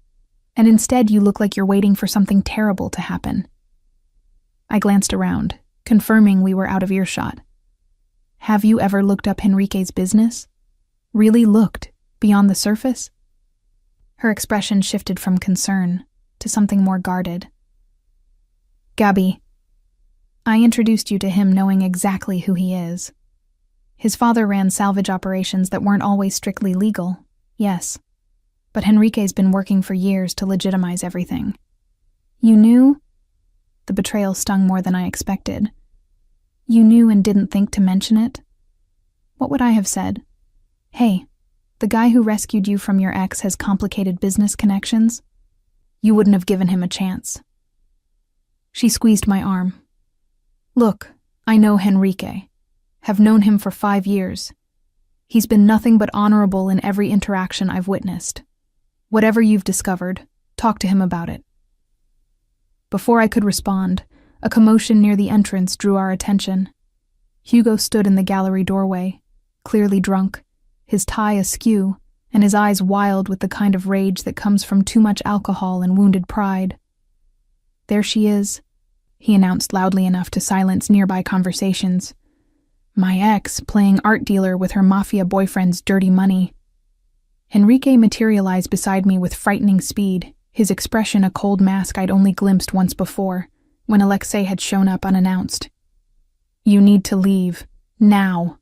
and instead you look like you're waiting for something terrible to happen. I glanced around, confirming we were out of earshot. Have you ever looked up Henrique's business? Really looked beyond the surface? Her expression shifted from concern to something more guarded. Gabi, I introduced you to him knowing exactly who he is. His father ran salvage operations that weren't always strictly legal, yes, but Henrique's been working for years to legitimize everything. You knew? The betrayal stung more than I expected. You knew and didn't think to mention it? What would I have said? Hey, the guy who rescued you from your ex has complicated business connections? You wouldn't have given him a chance. She squeezed my arm. Look, I know Henrique. Have known him for 5 years. He's been nothing but honorable in every interaction I've witnessed. Whatever you've discovered, talk to him about it. Before I could respond, a commotion near the entrance drew our attention. Hugo stood in the gallery doorway, clearly drunk, his tie askew, and his eyes wild with the kind of rage that comes from too much alcohol and wounded pride. There she is, he announced loudly enough to silence nearby conversations. My ex playing art dealer with her mafia boyfriend's dirty money. Henrique materialized beside me with frightening speed, his expression a cold mask I'd only glimpsed once before, when Alexei had shown up unannounced. You need to leave. Now.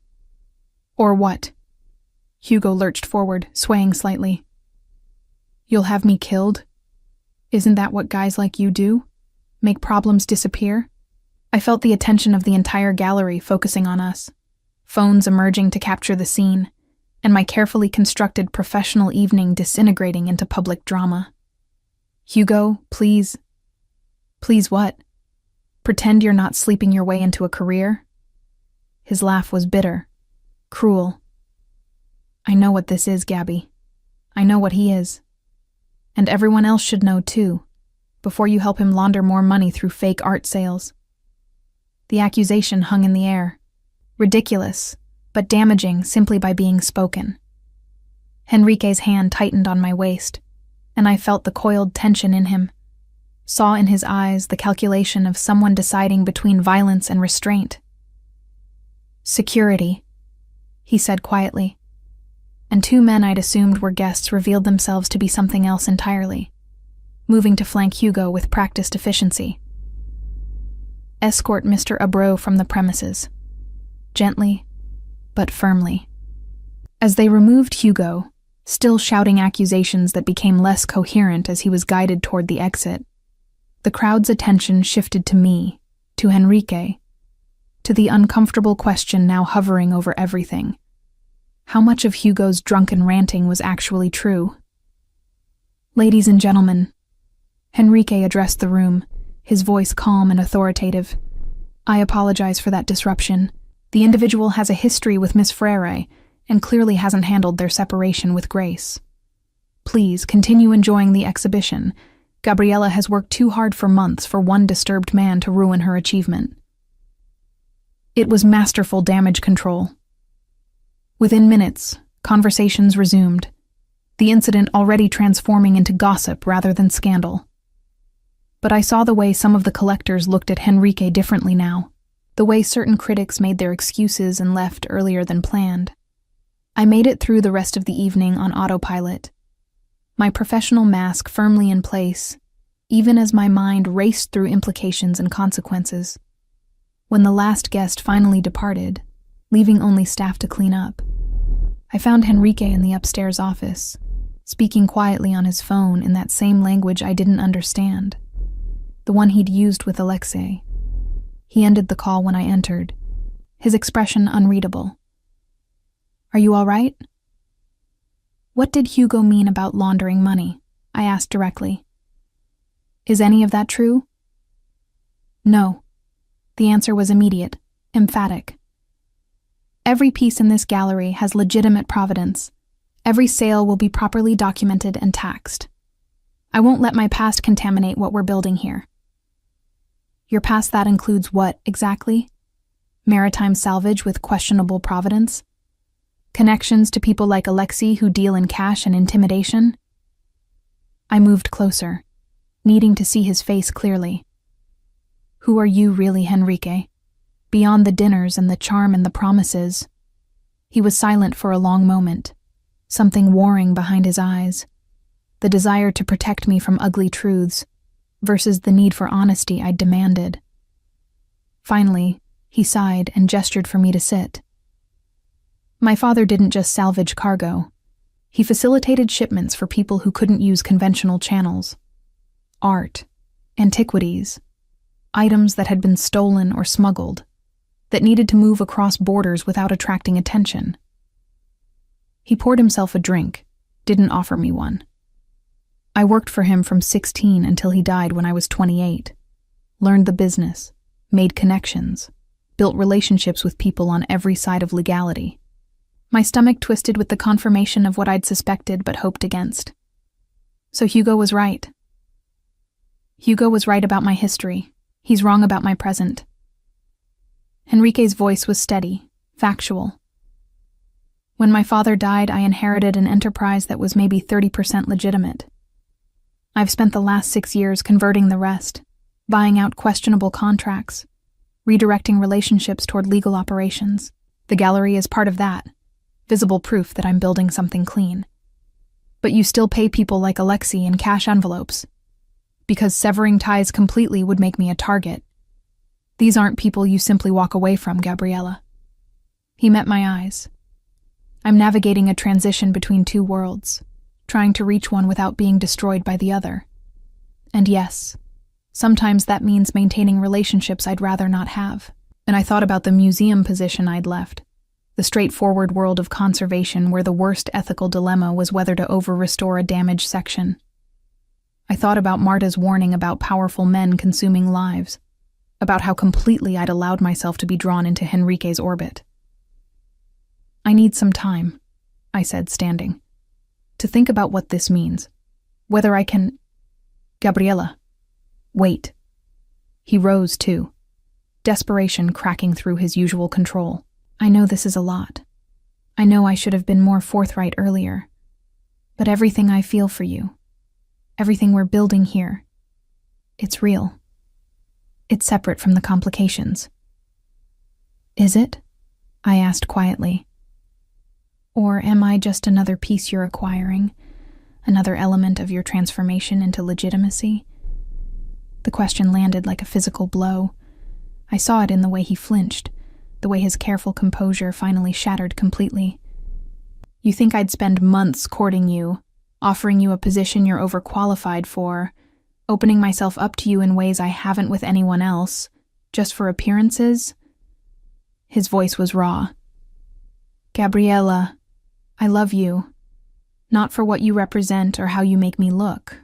Or what? Hugo lurched forward, swaying slightly. You'll have me killed? Isn't that what guys like you do? Make problems disappear? I felt the attention of the entire gallery focusing on us, phones emerging to capture the scene, and my carefully constructed professional evening disintegrating into public drama. Hugo, please. Please what? Pretend you're not sleeping your way into a career? His laugh was bitter, cruel. I know what this is, Gabby. I know what he is. And everyone else should know too, before you help him launder more money through fake art sales. The accusation hung in the air, ridiculous, but damaging simply by being spoken. Henrique's hand tightened on my waist, and I felt the coiled tension in him, saw in his eyes the calculation of someone deciding between violence and restraint. Security, he said quietly, and two men I'd assumed were guests revealed themselves to be something else entirely, moving to flank Hugo with practiced efficiency. Escort Mr. Abro from the premises, gently, but firmly. As they removed Hugo, still shouting accusations that became less coherent as he was guided toward the exit, the crowd's attention shifted to me, to Henrique, to the uncomfortable question now hovering over everything. How much of Hugo's drunken ranting was actually true? Ladies and gentlemen, Henrique addressed the room, his voice calm and authoritative. I apologize for that disruption. The individual has a history with Miss Frere and clearly hasn't handled their separation with grace. Please continue enjoying the exhibition. Gabriella has worked too hard for months for one disturbed man to ruin her achievement. It was masterful damage control. Within minutes, conversations resumed, the incident already transforming into gossip rather than scandal. But I saw the way some of the collectors looked at Henrique differently now, the way certain critics made their excuses and left earlier than planned. I made it through the rest of the evening on autopilot, my professional mask firmly in place, even as my mind raced through implications and consequences. When the last guest finally departed, leaving only staff to clean up, I found Henrique in the upstairs office, speaking quietly on his phone in that same language I didn't understand, the one he'd used with Alexei. He ended the call when I entered, his expression unreadable. Are you all right? What did Hugo mean about laundering money? I asked directly. Is any of that true? No. The answer was immediate, emphatic. Every piece in this gallery has legitimate provenance. Every sale will be properly documented and taxed. I won't let my past contaminate what we're building here. Your past that includes what, exactly? Maritime salvage with questionable provenance? Connections to people like Alexei who deal in cash and intimidation? I moved closer, needing to see his face clearly. Who are you really, Henrique? Beyond the dinners and the charm and the promises. He was silent for a long moment, something warring behind his eyes, the desire to protect me from ugly truths versus the need for honesty I'd demanded. Finally, he sighed and gestured for me to sit. My father didn't just salvage cargo. He facilitated shipments for people who couldn't use conventional channels. Art, antiquities, items that had been stolen or smuggled, that needed to move across borders without attracting attention. He poured himself a drink, didn't offer me one. I worked for him from 16 until he died when I was 28, learned the business, made connections, built relationships with people on every side of legality. My stomach twisted with the confirmation of what I'd suspected but hoped against. So Hugo was right. Hugo was right about my history. He's wrong about my present. Henrique's voice was steady, factual. When my father died, I inherited an enterprise that was maybe 30% legitimate. I've spent the last 6 years converting the rest, buying out questionable contracts, redirecting relationships toward legal operations. The gallery is part of that, visible proof that I'm building something clean. But you still pay people like Alexei in cash envelopes, because severing ties completely would make me a target. These aren't people you simply walk away from, Gabriella. He met my eyes. I'm navigating a transition between two worlds, trying to reach one without being destroyed by the other. And yes, sometimes that means maintaining relationships I'd rather not have. And I thought about the museum position I'd left, the straightforward world of conservation where the worst ethical dilemma was whether to over-restore a damaged section. I thought about Marta's warning about powerful men consuming lives, about how completely I'd allowed myself to be drawn into Henrique's orbit. I need some time, I said, standing, to think about what this means, whether I can... Gabriella, wait. He rose, too, desperation cracking through his usual control. I know this is a lot. I know I should have been more forthright earlier. But everything I feel for you, everything we're building here, it's real. It's separate from the complications. Is it? I asked quietly. Or am I just another piece you're acquiring, another element of your transformation into legitimacy? The question landed like a physical blow. I saw it in the way he flinched, the way his careful composure finally shattered completely. You think I'd spend months courting you, offering you a position you're overqualified for, opening myself up to you in ways I haven't with anyone else, just for appearances? His voice was raw. Gabriella, I love you, not for what you represent or how you make me look.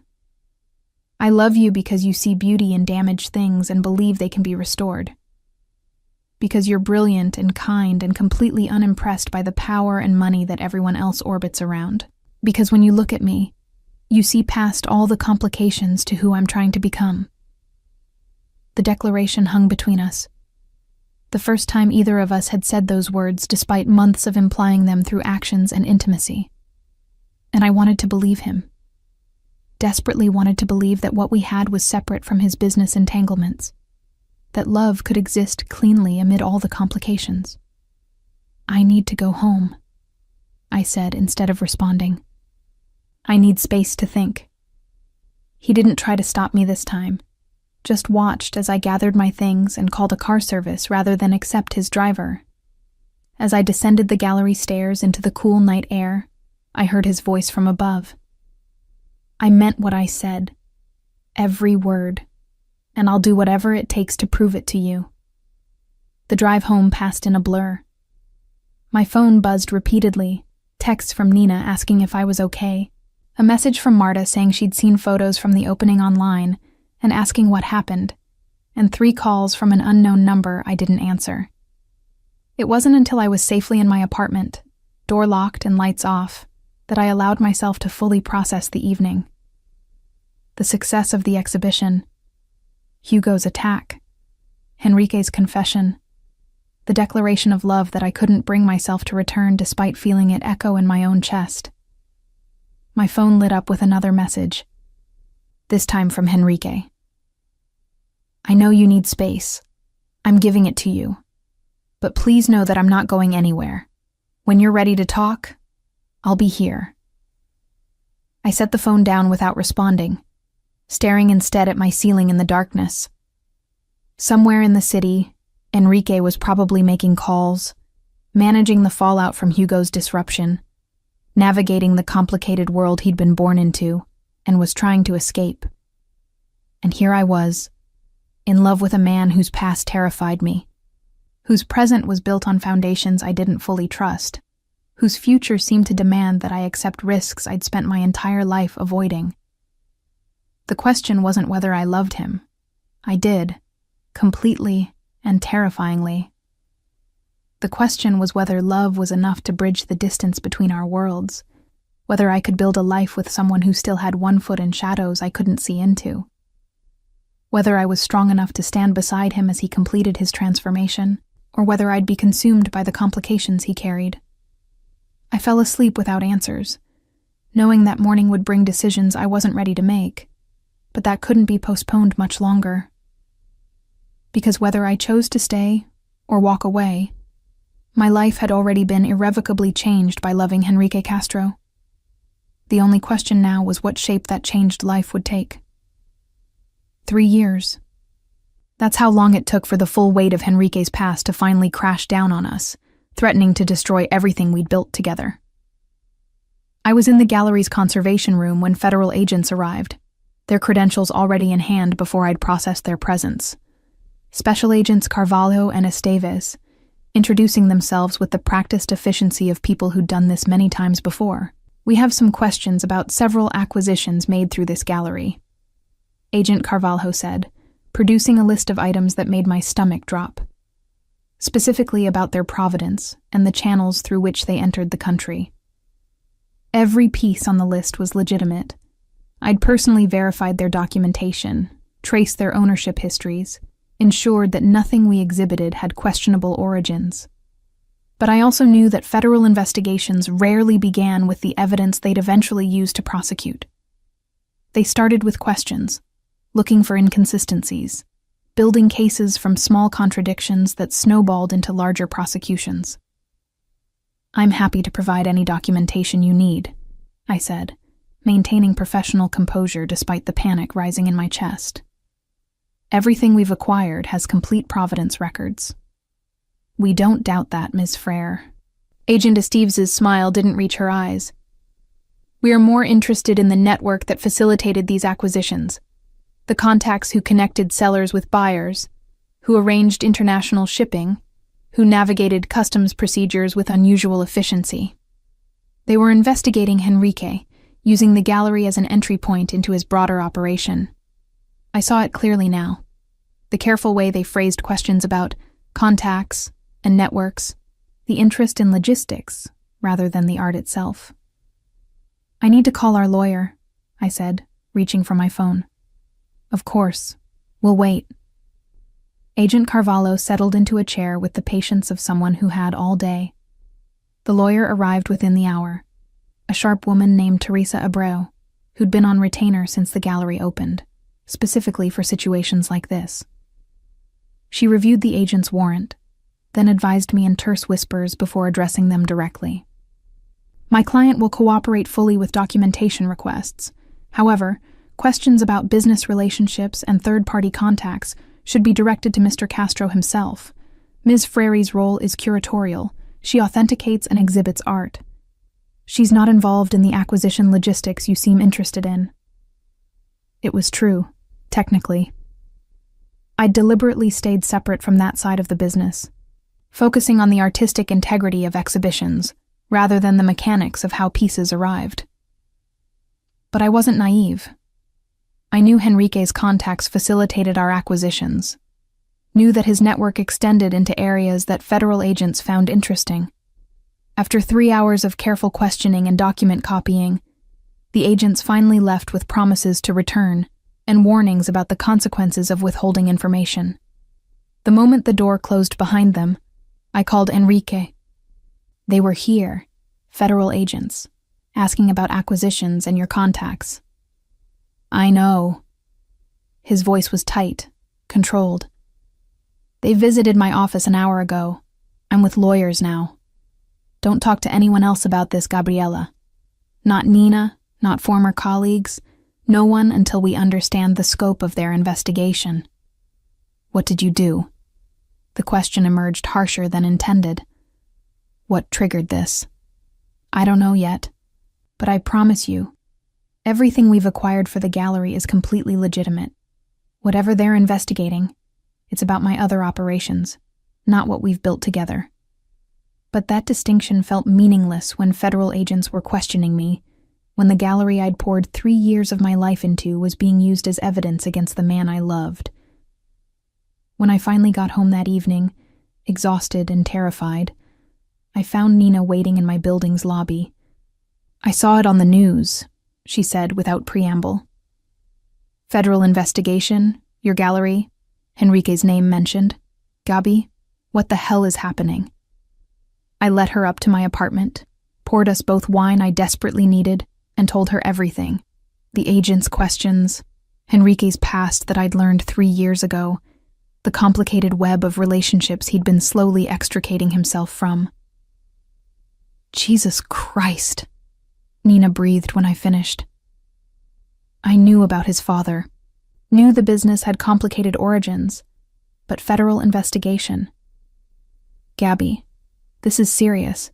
I love you because you see beauty in damaged things and believe they can be restored. Because you're brilliant and kind and completely unimpressed by the power and money that everyone else orbits around. Because when you look at me, you see past all the complications to who I'm trying to become. The declaration hung between us. The first time either of us had said those words despite months of implying them through actions and intimacy. And I wanted to believe him. Desperately wanted to believe that what we had was separate from his business entanglements. That love could exist cleanly amid all the complications. I need to go home, I said instead of responding. I need space to think. He didn't try to stop me this time, just watched as I gathered my things and called a car service rather than accept his driver. As I descended the gallery stairs into the cool night air, I heard his voice from above. I meant what I said, every word, and I'll do whatever it takes to prove it to you. The drive home passed in a blur. My phone buzzed repeatedly, texts from Nina asking if I was okay, a message from Marta saying she'd seen photos from the opening online and asking what happened, and 3 calls from an unknown number I didn't answer. It wasn't until I was safely in my apartment, door locked and lights off, that I allowed myself to fully process the evening. The success of the exhibition, Hugo's attack, Henrique's confession, the declaration of love that I couldn't bring myself to return despite feeling it echo in my own chest. My phone lit up with another message, this time from Henrique. I know you need space. I'm giving it to you. But please know that I'm not going anywhere. When you're ready to talk, I'll be here. I set the phone down without responding, staring instead at my ceiling in the darkness. Somewhere in the city, Enrique was probably making calls, managing the fallout from Hugo's disruption, navigating the complicated world he'd been born into, and was trying to escape. And here I was, in love with a man whose past terrified me, whose present was built on foundations I didn't fully trust, whose future seemed to demand that I accept risks I'd spent my entire life avoiding. The question wasn't whether I loved him. I did, completely and terrifyingly. The question was whether love was enough to bridge the distance between our worlds, whether I could build a life with someone who still had one foot in shadows I couldn't see into, whether I was strong enough to stand beside him as he completed his transformation, or whether I'd be consumed by the complications he carried. I fell asleep without answers, knowing that morning would bring decisions I wasn't ready to make, but that couldn't be postponed much longer. Because whether I chose to stay or walk away, my life had already been irrevocably changed by loving Henrique Castro. The only question now was what shape that changed life would take. 3 years. That's how long it took for the full weight of Henrique's past to finally crash down on us, threatening to destroy everything we'd built together. I was in the gallery's conservation room when federal agents arrived, their credentials already in hand before I'd processed their presence. Special Agents Carvalho and Esteves, introducing themselves with the practiced efficiency of people who'd done this many times before. We have some questions about several acquisitions made through this gallery, Agent Carvalho said, producing a list of items that made my stomach drop, specifically about their provenance and the channels through which they entered the country. Every piece on the list was legitimate. I'd personally verified their documentation, traced their ownership histories, ensured that nothing we exhibited had questionable origins. But I also knew that federal investigations rarely began with the evidence they'd eventually use to prosecute. They started with questions, looking for inconsistencies, building cases from small contradictions that snowballed into larger prosecutions. I'm happy to provide any documentation you need, I said, maintaining professional composure despite the panic rising in my chest. Everything we've acquired has complete provenance records. We don't doubt that, Ms. Frere. Agent Esteves' smile didn't reach her eyes. We are more interested in the network that facilitated these acquisitions, the contacts who connected sellers with buyers, who arranged international shipping, who navigated customs procedures with unusual efficiency. They were investigating Henrique, using the gallery as an entry point into his broader operation. I saw it clearly now. The careful way they phrased questions about contacts and networks, the interest in logistics rather than the art itself. I need to call our lawyer, I said, reaching for my phone. Of course. We'll wait. Agent Carvalho settled into a chair with the patience of someone who had all day. The lawyer arrived within the hour, a sharp woman named Teresa Abreu, who'd been on retainer since the gallery opened, specifically for situations like this. She reviewed the agent's warrant, then advised me in terse whispers before addressing them directly. My client will cooperate fully with documentation requests. However, questions about business relationships and third-party contacts should be directed to Mr. Castro himself. Ms. Frere's role is curatorial. She authenticates and exhibits art. She's not involved in the acquisition logistics you seem interested in. It was true, technically. I'd deliberately stayed separate from that side of the business, focusing on the artistic integrity of exhibitions rather than the mechanics of how pieces arrived. But I wasn't naive. I knew Henrique's contacts facilitated our acquisitions, knew that his network extended into areas that federal agents found interesting. After 3 hours of careful questioning and document copying, the agents finally left with promises to return and warnings about the consequences of withholding information. The moment the door closed behind them, I called Enrique. They were here, federal agents, asking about acquisitions and your contacts. I know. His voice was tight, controlled. They visited my office an hour ago. I'm with lawyers now. Don't talk to anyone else about this, Gabriela. Not Nina, not former colleagues, no one until we understand the scope of their investigation. What did you do? The question emerged harsher than intended. What triggered this? I don't know yet, but I promise you, everything we've acquired for the gallery is completely legitimate. Whatever they're investigating, it's about my other operations, not what we've built together. But that distinction felt meaningless when federal agents were questioning me, when the gallery I'd poured 3 years of my life into was being used as evidence against the man I loved. When I finally got home that evening, exhausted and terrified, I found Nina waiting in my building's lobby. I saw it on the news, she said without preamble. Federal investigation, your gallery, Henrique's name mentioned. Gabi, what the hell is happening? I led her up to my apartment, poured us both wine I desperately needed, and told her everything. The agent's questions, Henrique's past that I'd learned 3 years ago, the complicated web of relationships he'd been slowly extricating himself from. Jesus Christ, Nina breathed when I finished. I knew about his father, knew the business had complicated origins, but federal investigation. Gabby, this is serious.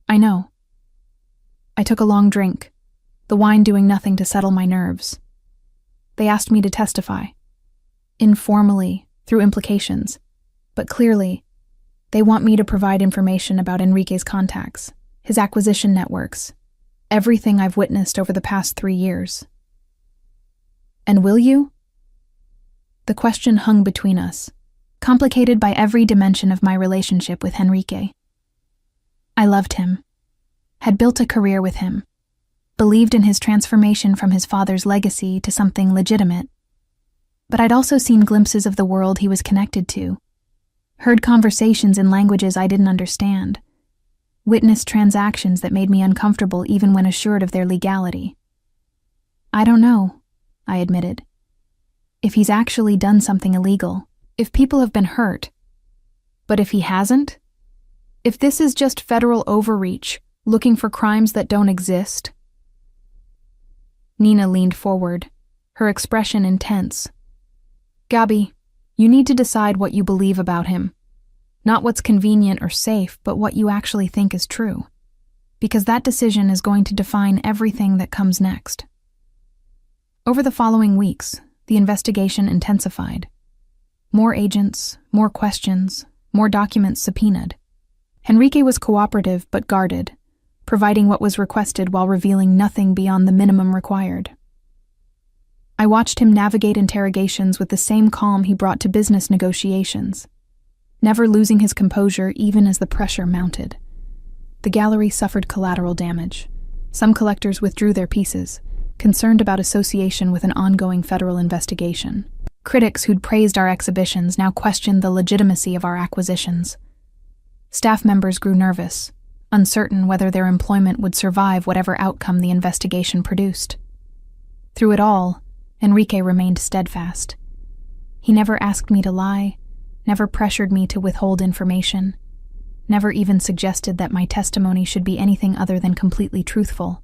I know. I took a long drink, the wine doing nothing to settle my nerves. They asked me to testify. Informally, through implications, but clearly, they want me to provide information about Enrique's contacts, his acquisition networks, everything I've witnessed over the past 3 years. And will you? The question hung between us, complicated by every dimension of my relationship with Enrique. I loved him, had built a career with him, believed in his transformation from his father's legacy to something legitimate. But I'd also seen glimpses of the world he was connected to, heard conversations in languages I didn't understand, witnessed transactions that made me uncomfortable even when assured of their legality. I don't know, I admitted. If he's actually done something illegal, if people have been hurt. But if he hasn't? If this is just federal overreach, looking for crimes that don't exist? Nina leaned forward, her expression intense. Gabby, you need to decide what you believe about him. Not what's convenient or safe, but what you actually think is true. Because that decision is going to define everything that comes next. Over the following weeks, the investigation intensified. More agents, more questions, more documents subpoenaed. Enrique was cooperative but guarded, providing what was requested while revealing nothing beyond the minimum required. I watched him navigate interrogations with the same calm he brought to business negotiations, never losing his composure even as the pressure mounted. The gallery suffered collateral damage. Some collectors withdrew their pieces, concerned about association with an ongoing federal investigation. Critics who'd praised our exhibitions now questioned the legitimacy of our acquisitions. Staff members grew nervous, uncertain whether their employment would survive whatever outcome the investigation produced. Through it all, Enrique remained steadfast. He never asked me to lie, never pressured me to withhold information, never even suggested that my testimony should be anything other than completely truthful.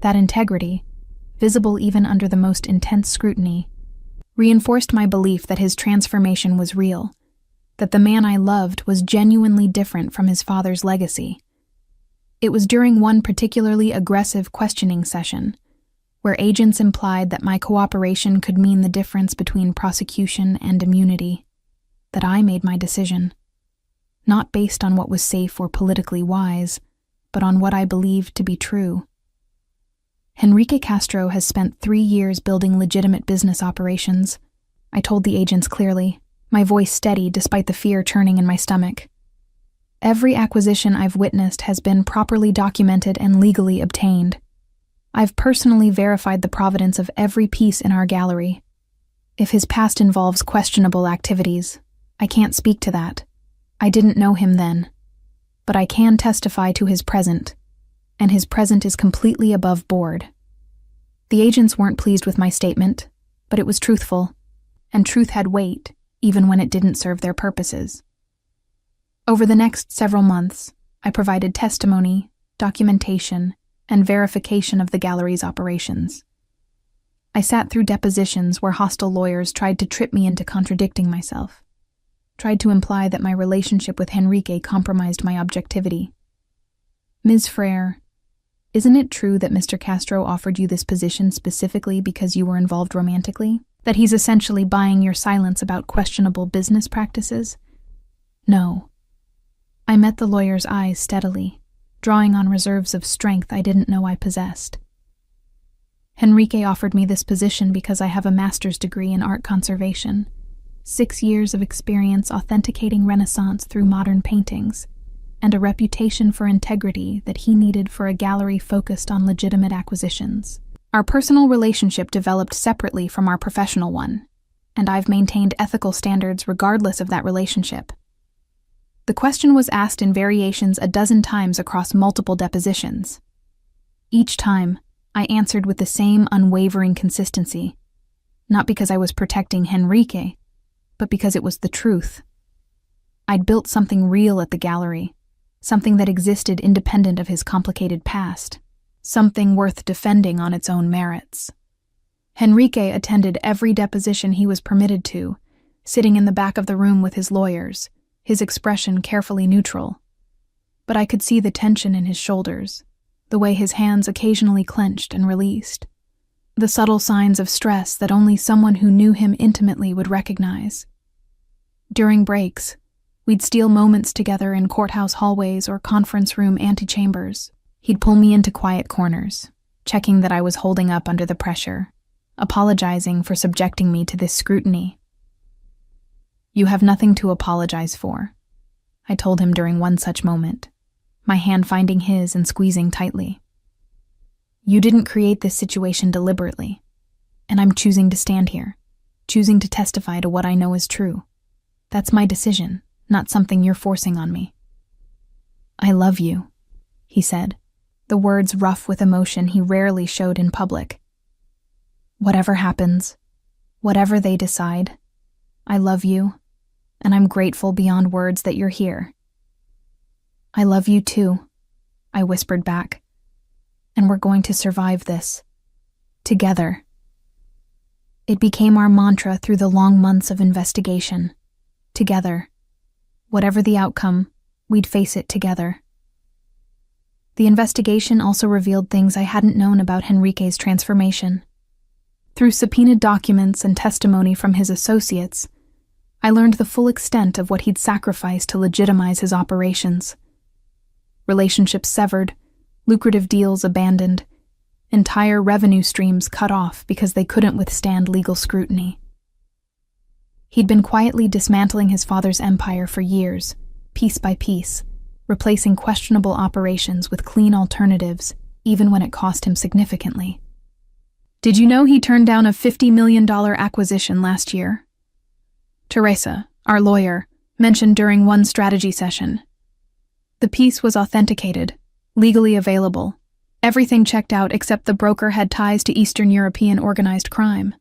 That integrity, visible even under the most intense scrutiny, reinforced my belief that his transformation was real, that the man I loved was genuinely different from his father's legacy. It was during one particularly aggressive questioning session, where agents implied that my cooperation could mean the difference between prosecution and immunity, that I made my decision, not based on what was safe or politically wise, but on what I believed to be true. Enrique Castro has spent 3 years building legitimate business operations, I told the agents clearly, my voice steady despite the fear churning in my stomach. Every acquisition I've witnessed has been properly documented and legally obtained. I've personally verified the provenance of every piece in our gallery. If his past involves questionable activities, I can't speak to that. I didn't know him then. But I can testify to his present, and his present is completely above board. The agents weren't pleased with my statement, but it was truthful, and truth had weight, even when it didn't serve their purposes. Over the next several months, I provided testimony, documentation, and verification of the gallery's operations. I sat through depositions where hostile lawyers tried to trip me into contradicting myself, tried to imply that my relationship with Enrique compromised my objectivity. Ms. Frere, isn't it true that Mr. Castro offered you this position specifically because you were involved romantically? That he's essentially buying your silence about questionable business practices? No. I met the lawyer's eyes steadily, drawing on reserves of strength I didn't know I possessed. Enrique offered me this position because I have a master's degree in art conservation, 6 years of experience authenticating Renaissance through modern paintings, and a reputation for integrity that he needed for a gallery focused on legitimate acquisitions. Our personal relationship developed separately from our professional one, and I've maintained ethical standards regardless of that relationship. The question was asked in variations a dozen times across multiple depositions. Each time, I answered with the same unwavering consistency, not because I was protecting Enrique, but because it was the truth. I'd built something real at the gallery, something that existed independent of his complicated past, something worth defending on its own merits. Enrique attended every deposition he was permitted to, sitting in the back of the room with his lawyers, his expression carefully neutral. But I could see the tension in his shoulders, the way his hands occasionally clenched and released, the subtle signs of stress that only someone who knew him intimately would recognize. During breaks, we'd steal moments together in courthouse hallways or conference room antechambers. He'd pull me into quiet corners, checking that I was holding up under the pressure, apologizing for subjecting me to this scrutiny. "You have nothing to apologize for," I told him during one such moment, my hand finding his and squeezing tightly. "You didn't create this situation deliberately, and I'm choosing to stand here, choosing to testify to what I know is true. That's my decision, not something you're forcing on me." "I love you," he said, the words rough with emotion he rarely showed in public. "Whatever happens, whatever they decide, I love you, and I'm grateful beyond words that you're here." "I love you too," I whispered back, "and we're going to survive this. Together." It became our mantra through the long months of investigation. Together. Whatever the outcome, we'd face it together. The investigation also revealed things I hadn't known about Henrique's transformation. Through subpoenaed documents and testimony from his associates, I learned the full extent of what he'd sacrificed to legitimize his operations. Relationships severed, lucrative deals abandoned, entire revenue streams cut off because they couldn't withstand legal scrutiny. He'd been quietly dismantling his father's empire for years, piece by piece, replacing questionable operations with clean alternatives, even when it cost him significantly. "Did you know he turned down a $50 million acquisition last year?" Teresa, our lawyer, mentioned during one strategy session. The piece was authenticated, legally available. Everything checked out except the broker had ties to Eastern European organized crime.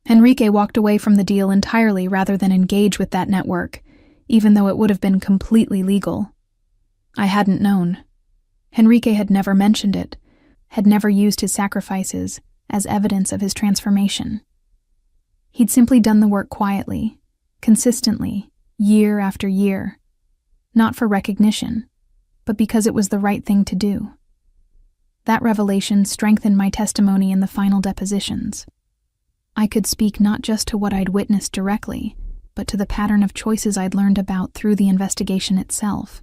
Henrique walked away from the deal entirely rather than engage with that network, even though it would have been completely legal. I hadn't known. Henrique had never mentioned it, had never used his sacrifices as evidence of his transformation. He'd simply done the work quietly, consistently, year after year, not for recognition, but because it was the right thing to do. That revelation strengthened my testimony in the final depositions. I could speak not just to what I'd witnessed directly, but to the pattern of choices I'd learned about through the investigation itself,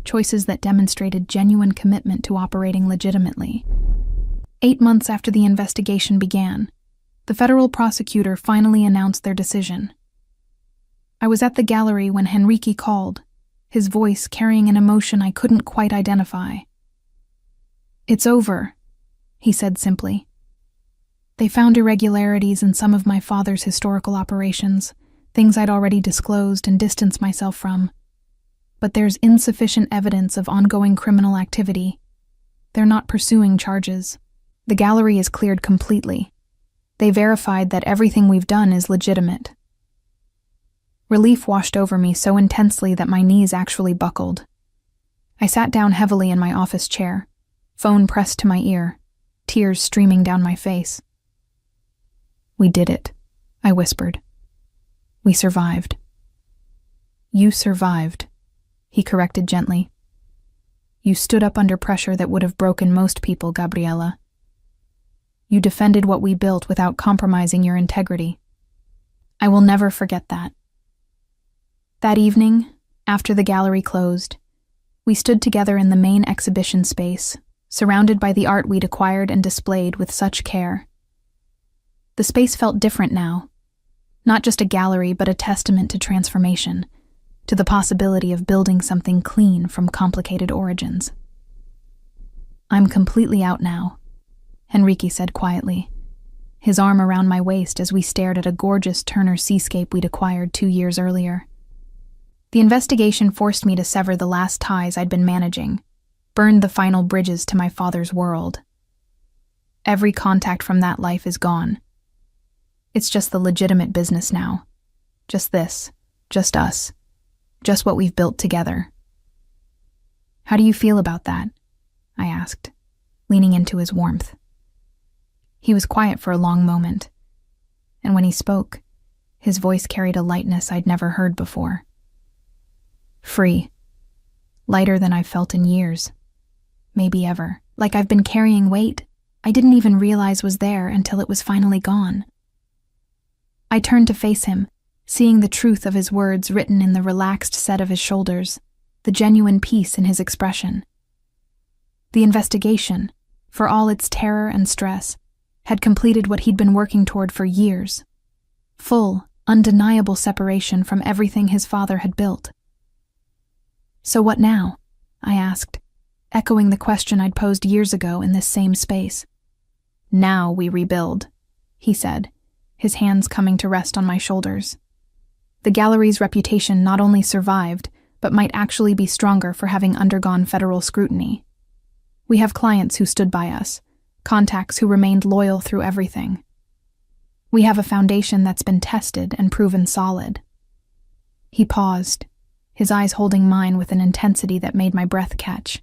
choices that demonstrated genuine commitment to operating legitimately. 8 months after the investigation began, the federal prosecutor finally announced their decision. I was at the gallery when Henrique called, his voice carrying an emotion I couldn't quite identify. "It's over," he said simply. "They found irregularities in some of my father's historical operations, things I'd already disclosed and distanced myself from. But there's insufficient evidence of ongoing criminal activity. They're not pursuing charges. The gallery is cleared completely. They verified that everything we've done is legitimate." Relief washed over me so intensely that my knees actually buckled. I sat down heavily in my office chair, phone pressed to my ear, tears streaming down my face. "We did it," I whispered. "We survived." "You survived," he corrected gently. "You stood up under pressure that would have broken most people, Gabriela. You defended what we built without compromising your integrity. I will never forget that." That evening, after the gallery closed, we stood together in the main exhibition space, surrounded by the art we'd acquired and displayed with such care. The space felt different now, not just a gallery but a testament to transformation, to the possibility of building something clean from complicated origins. "I'm completely out now," Henrique said quietly, his arm around my waist as we stared at a gorgeous Turner seascape we'd acquired 2 years earlier. The investigation forced me to sever the last ties I'd been managing, burned the final bridges to my father's world. Every contact from that life is gone. It's just the legitimate business now. Just this, just us, just what we've built together. "How do you feel about that?" I asked, leaning into his warmth. He was quiet for a long moment, and when he spoke, His voice carried a lightness I'd never heard before. Free. Lighter than I've felt in years. Maybe ever. Like I've been carrying weight I didn't even realize was there until it was finally gone. I turned to face him, seeing the truth of his words written in the relaxed set of his shoulders, the genuine peace in his expression. The investigation, for all its terror and stress, had completed what he'd been working toward for years. Full, undeniable separation from everything his father had built. So what now? I asked, echoing the question I'd posed years ago in this same space. Now we rebuild, he said, his hands coming to rest on my shoulders. The gallery's reputation not only survived, but might actually be stronger for having undergone federal scrutiny. We have clients who stood by us, contacts who remained loyal through everything. We have a foundation that's been tested and proven solid. He paused, his eyes holding mine with an intensity that made my breath catch.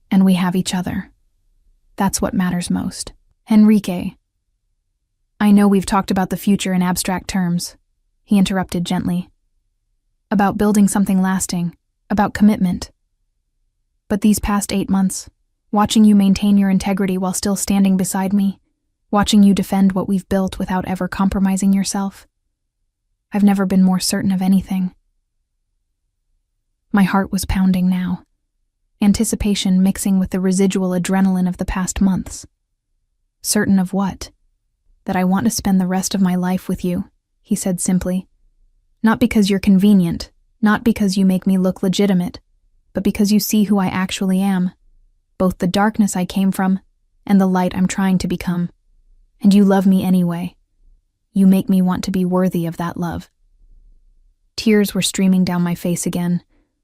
And we have each other. That's what matters most. Enrique. I know we've talked about the future in abstract terms, he interrupted gently. About building something lasting, about commitment. But these past 8 months, watching you maintain your integrity while still standing beside me, watching you defend what we've built without ever compromising yourself, I've never been more certain of anything. My heart was pounding now, anticipation mixing with the residual adrenaline of the past months. Certain of what? That I want to spend the rest of my life with you, he said simply. Not because you're convenient, not because you make me look legitimate, but because you see who I actually am, both the darkness I came from and the light I'm trying to become. And you love me anyway. You make me want to be worthy of that love. Tears were streaming down my face again,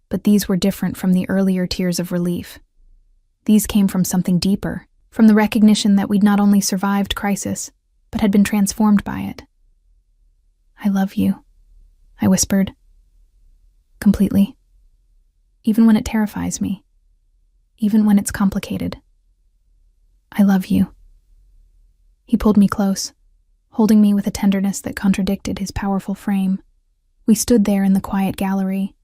but these were different from the earlier tears of relief. These came from something deeper, from the recognition that we'd not only survived crisis, but had been transformed by it. I love you, I whispered. Completely. Even when it terrifies me. Even when it's complicated. I love you. He pulled me close, holding me with a tenderness that contradicted his powerful frame. We stood there in the quiet gallery,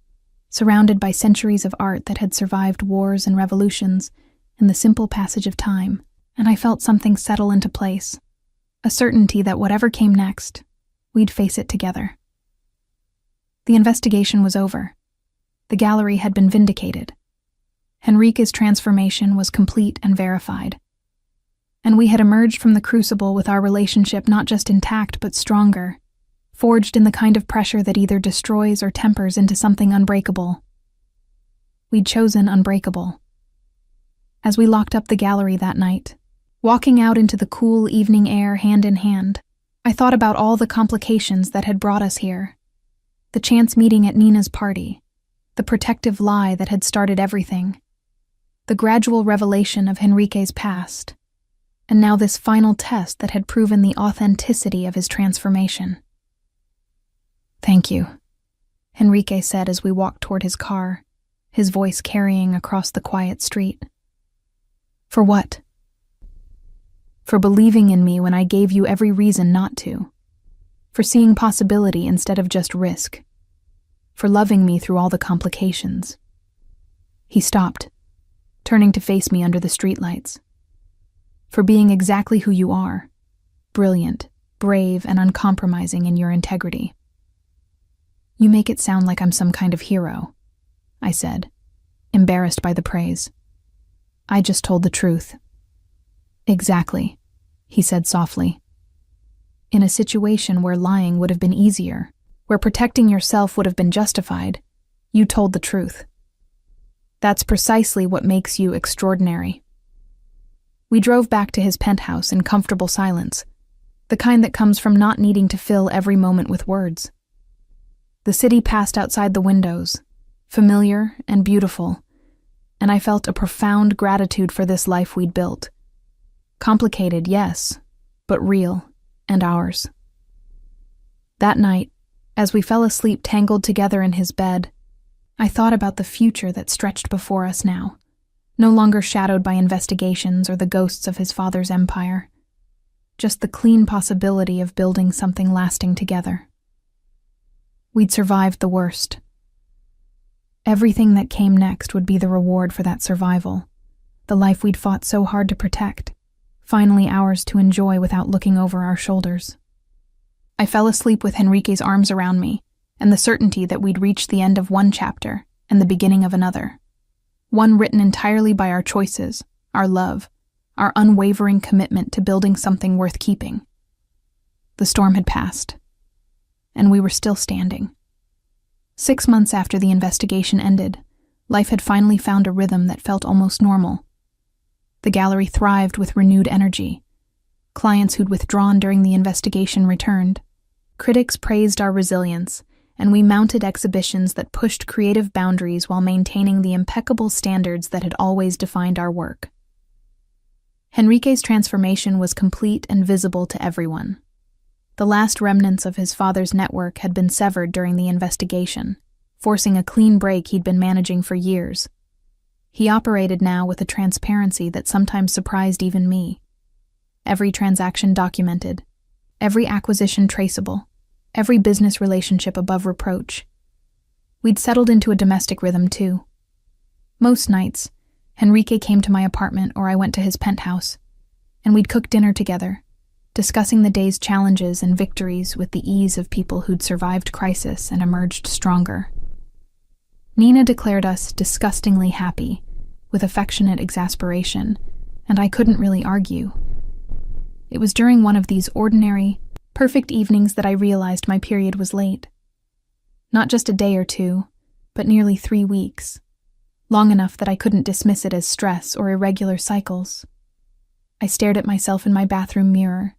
surrounded by centuries of art that had survived wars and revolutions and the simple passage of time, and I felt something settle into place, a certainty that whatever came next, we'd face it together. The investigation was over. The gallery had been vindicated. Enrique's transformation was complete and verified. And we had emerged from the crucible with our relationship not just intact but stronger, forged in the kind of pressure that either destroys or tempers into something unbreakable. We'd chosen unbreakable. As we locked up the gallery that night, walking out into the cool evening air hand in hand, I thought about all the complications that had brought us here. The chance meeting at Nina's party, the protective lie that had started everything, the gradual revelation of Enrique's past, and now this final test that had proven the authenticity of his transformation. Thank you, Enrique said as we walked toward his car, his voice carrying across the quiet street. For what? For believing in me when I gave you every reason not to. For seeing possibility instead of just risk. For loving me through all the complications. He stopped, turning to face me under the streetlights. For being exactly who you are, brilliant, brave, and uncompromising in your integrity. You make it sound like I'm some kind of hero, I said, embarrassed by the praise. I just told the truth. Exactly, he said softly. In a situation where lying would have been easier, where protecting yourself would have been justified, you told the truth. That's precisely what makes you extraordinary. We drove back to his penthouse in comfortable silence, the kind that comes from not needing to fill every moment with words. The city passed outside the windows, familiar and beautiful, and I felt a profound gratitude for this life we'd built. Complicated, yes, but real and ours. That night, as we fell asleep tangled together in his bed, I thought about the future that stretched before us now, no longer shadowed by investigations or the ghosts of his father's empire. Just the clean possibility of building something lasting together. We'd survived the worst. Everything that came next would be the reward for that survival, the life we'd fought so hard to protect, finally ours to enjoy without looking over our shoulders. I fell asleep with Henrique's arms around me, and the certainty that we'd reached the end of one chapter and the beginning of another. One written entirely by our choices, our love, our unwavering commitment to building something worth keeping. The storm had passed, and we were still standing. 6 months after the investigation ended, life had finally found a rhythm that felt almost normal. The gallery thrived with renewed energy. Clients who'd withdrawn during the investigation returned. Critics praised our resilience, and we mounted exhibitions that pushed creative boundaries while maintaining the impeccable standards that had always defined our work. Henrique's transformation was complete and visible to everyone. The last remnants of his father's network had been severed during the investigation, forcing a clean break he'd been managing for years. He operated now with a transparency that sometimes surprised even me. Every transaction documented, every acquisition traceable, every business relationship above reproach. We'd settled into a domestic rhythm too. Most nights, Henrique came to my apartment or I went to his penthouse, and we'd cook dinner together, discussing the day's challenges and victories with the ease of people who'd survived crisis and emerged stronger. Nina declared us disgustingly happy, with affectionate exasperation, and I couldn't really argue. It was during one of these ordinary, perfect evenings that I realized my period was late. Not just a day or two, but nearly 3 weeks. Long enough that I couldn't dismiss it as stress or irregular cycles. I stared at myself in my bathroom mirror,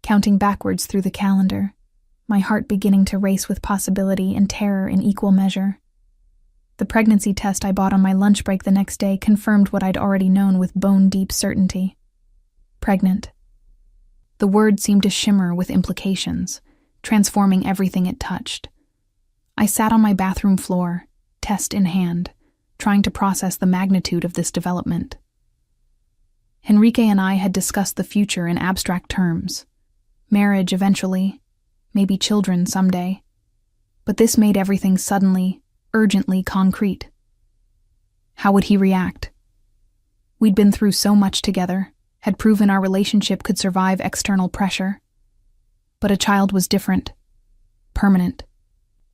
counting backwards through the calendar, my heart beginning to race with possibility and terror in equal measure. The pregnancy test I bought on my lunch break the next day confirmed what I'd already known with bone-deep certainty. Pregnant. The word seemed to shimmer with implications, transforming everything it touched. I sat on my bathroom floor, test in hand, trying to process the magnitude of this development. Henrique and I had discussed the future in abstract terms. Marriage eventually, maybe children someday. But this made everything suddenly, urgently concrete. How would he react? We'd been through so much together, had proven our relationship could survive external pressure. But a child was different, permanent,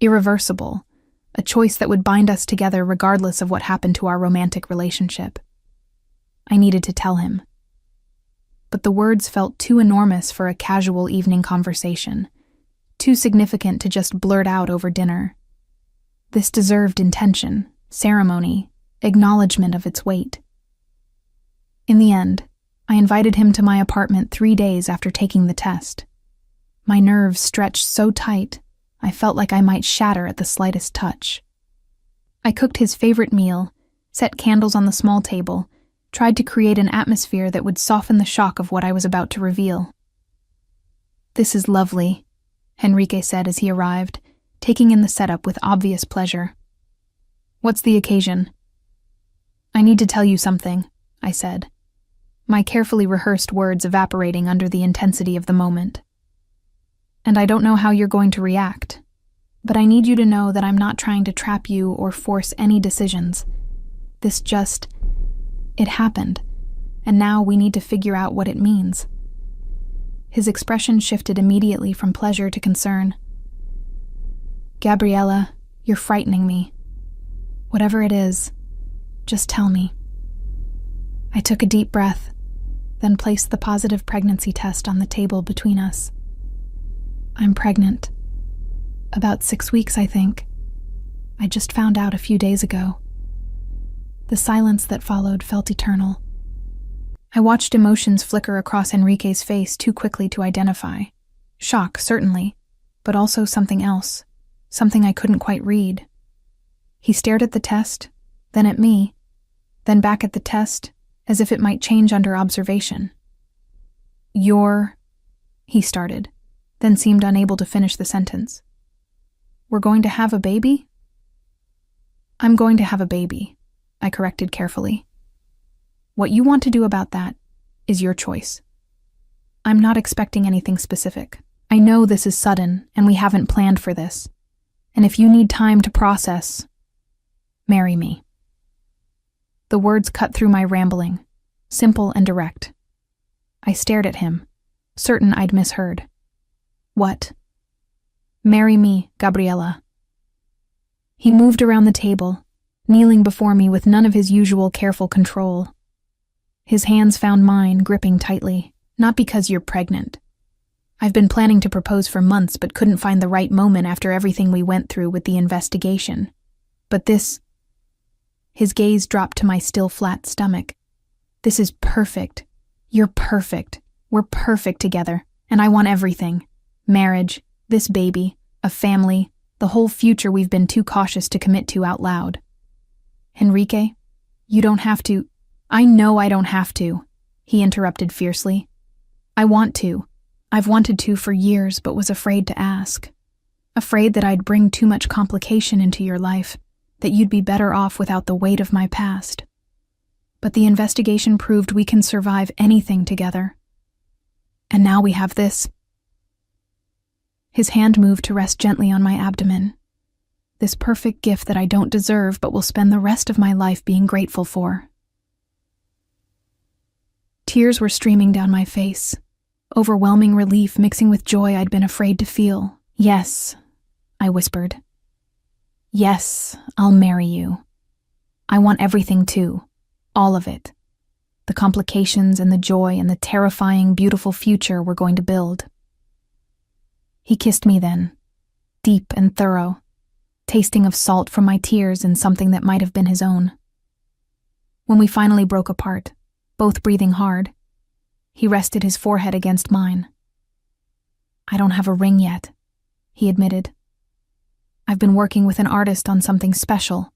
irreversible, a choice that would bind us together regardless of what happened to our romantic relationship. I needed to tell him. But the words felt too enormous for a casual evening conversation, too significant to just blurt out over dinner. This deserved intention, ceremony, acknowledgement of its weight. In the end, I invited him to my apartment 3 days after taking the test. My nerves stretched so tight, I felt like I might shatter at the slightest touch. I cooked his favorite meal, set candles on the small table, tried to create an atmosphere that would soften the shock of what I was about to reveal. "This is lovely," Henrique said as he arrived, taking in the setup with obvious pleasure. "What's the occasion?" "I need to tell you something," I said, my carefully rehearsed words evaporating under the intensity of the moment. "And I don't know how you're going to react, but I need you to know that I'm not trying to trap you or force any decisions. It happened, and now we need to figure out what it means." His expression shifted immediately from pleasure to concern. "Gabriella, you're frightening me. Whatever it is, just tell me." I took a deep breath, then placed the positive pregnancy test on the table between us. "I'm pregnant. About 6 weeks, I think. I just found out a few days ago." The silence that followed felt eternal. I watched emotions flicker across Henrique's face too quickly to identify. Shock, certainly, but also something else, something I couldn't quite read. He stared at the test, then at me, then back at the test, as if it might change under observation. He started, then seemed unable to finish the sentence. "We're going to have a baby?" "I'm going to have a baby," I corrected carefully. "What you want to do about that is your choice. I'm not expecting anything specific. I know this is sudden, and we haven't planned for this. And if you need time to process, marry me." The words cut through my rambling, simple and direct. I stared at him, certain I'd misheard. "What?" "Marry me, Gabriella." He moved around the table, kneeling before me with none of his usual careful control. His hands found mine, gripping tightly. "Not because you're pregnant. I've been planning to propose for months but couldn't find the right moment after everything we went through with the investigation. But this..." His gaze dropped to my still flat stomach. "This is perfect. You're perfect. We're perfect together, and I want everything. Marriage, this baby, a family, the whole future we've been too cautious to commit to out loud." "Enrique, you don't have to..." "I know I don't have to," he interrupted fiercely. "I want to. I've wanted to for years but was afraid to ask. Afraid that I'd bring too much complication into your life, that you'd be better off without the weight of my past. But the investigation proved we can survive anything together. And now we have this." His hand moved to rest gently on my abdomen. This perfect gift that I don't deserve but will spend the rest of my life being grateful for. Tears were streaming down my face, overwhelming relief mixing with joy I'd been afraid to feel. "Yes," I whispered. "Yes, I'll marry you. I want everything too, all of it. The complications and the joy and the terrifying, beautiful future we're going to build." He kissed me then, deep and thorough, tasting of salt from my tears and something that might have been his own. When we finally broke apart, both breathing hard, he rested his forehead against mine. "I don't have a ring yet," he admitted. "I've been working with an artist on something special,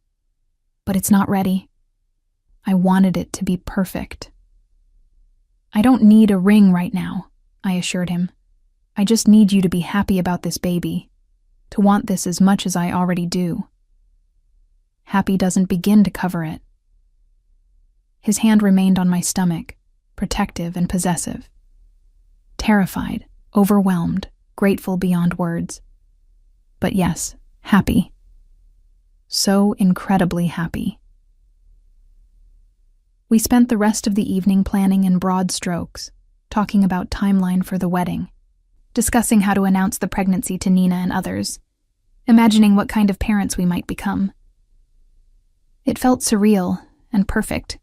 but it's not ready. I wanted it to be perfect." "I don't need a ring right now," I assured him. "I just need you to be happy about this baby, to want this as much as I already do. Happy doesn't begin to cover it." His hand remained on my stomach, protective and possessive. Terrified, overwhelmed, grateful beyond words. But yes, happy. So incredibly happy. We spent the rest of the evening planning in broad strokes, talking about timeline for the wedding, discussing how to announce the pregnancy to Nina and others, imagining what kind of parents we might become. It felt surreal and perfect,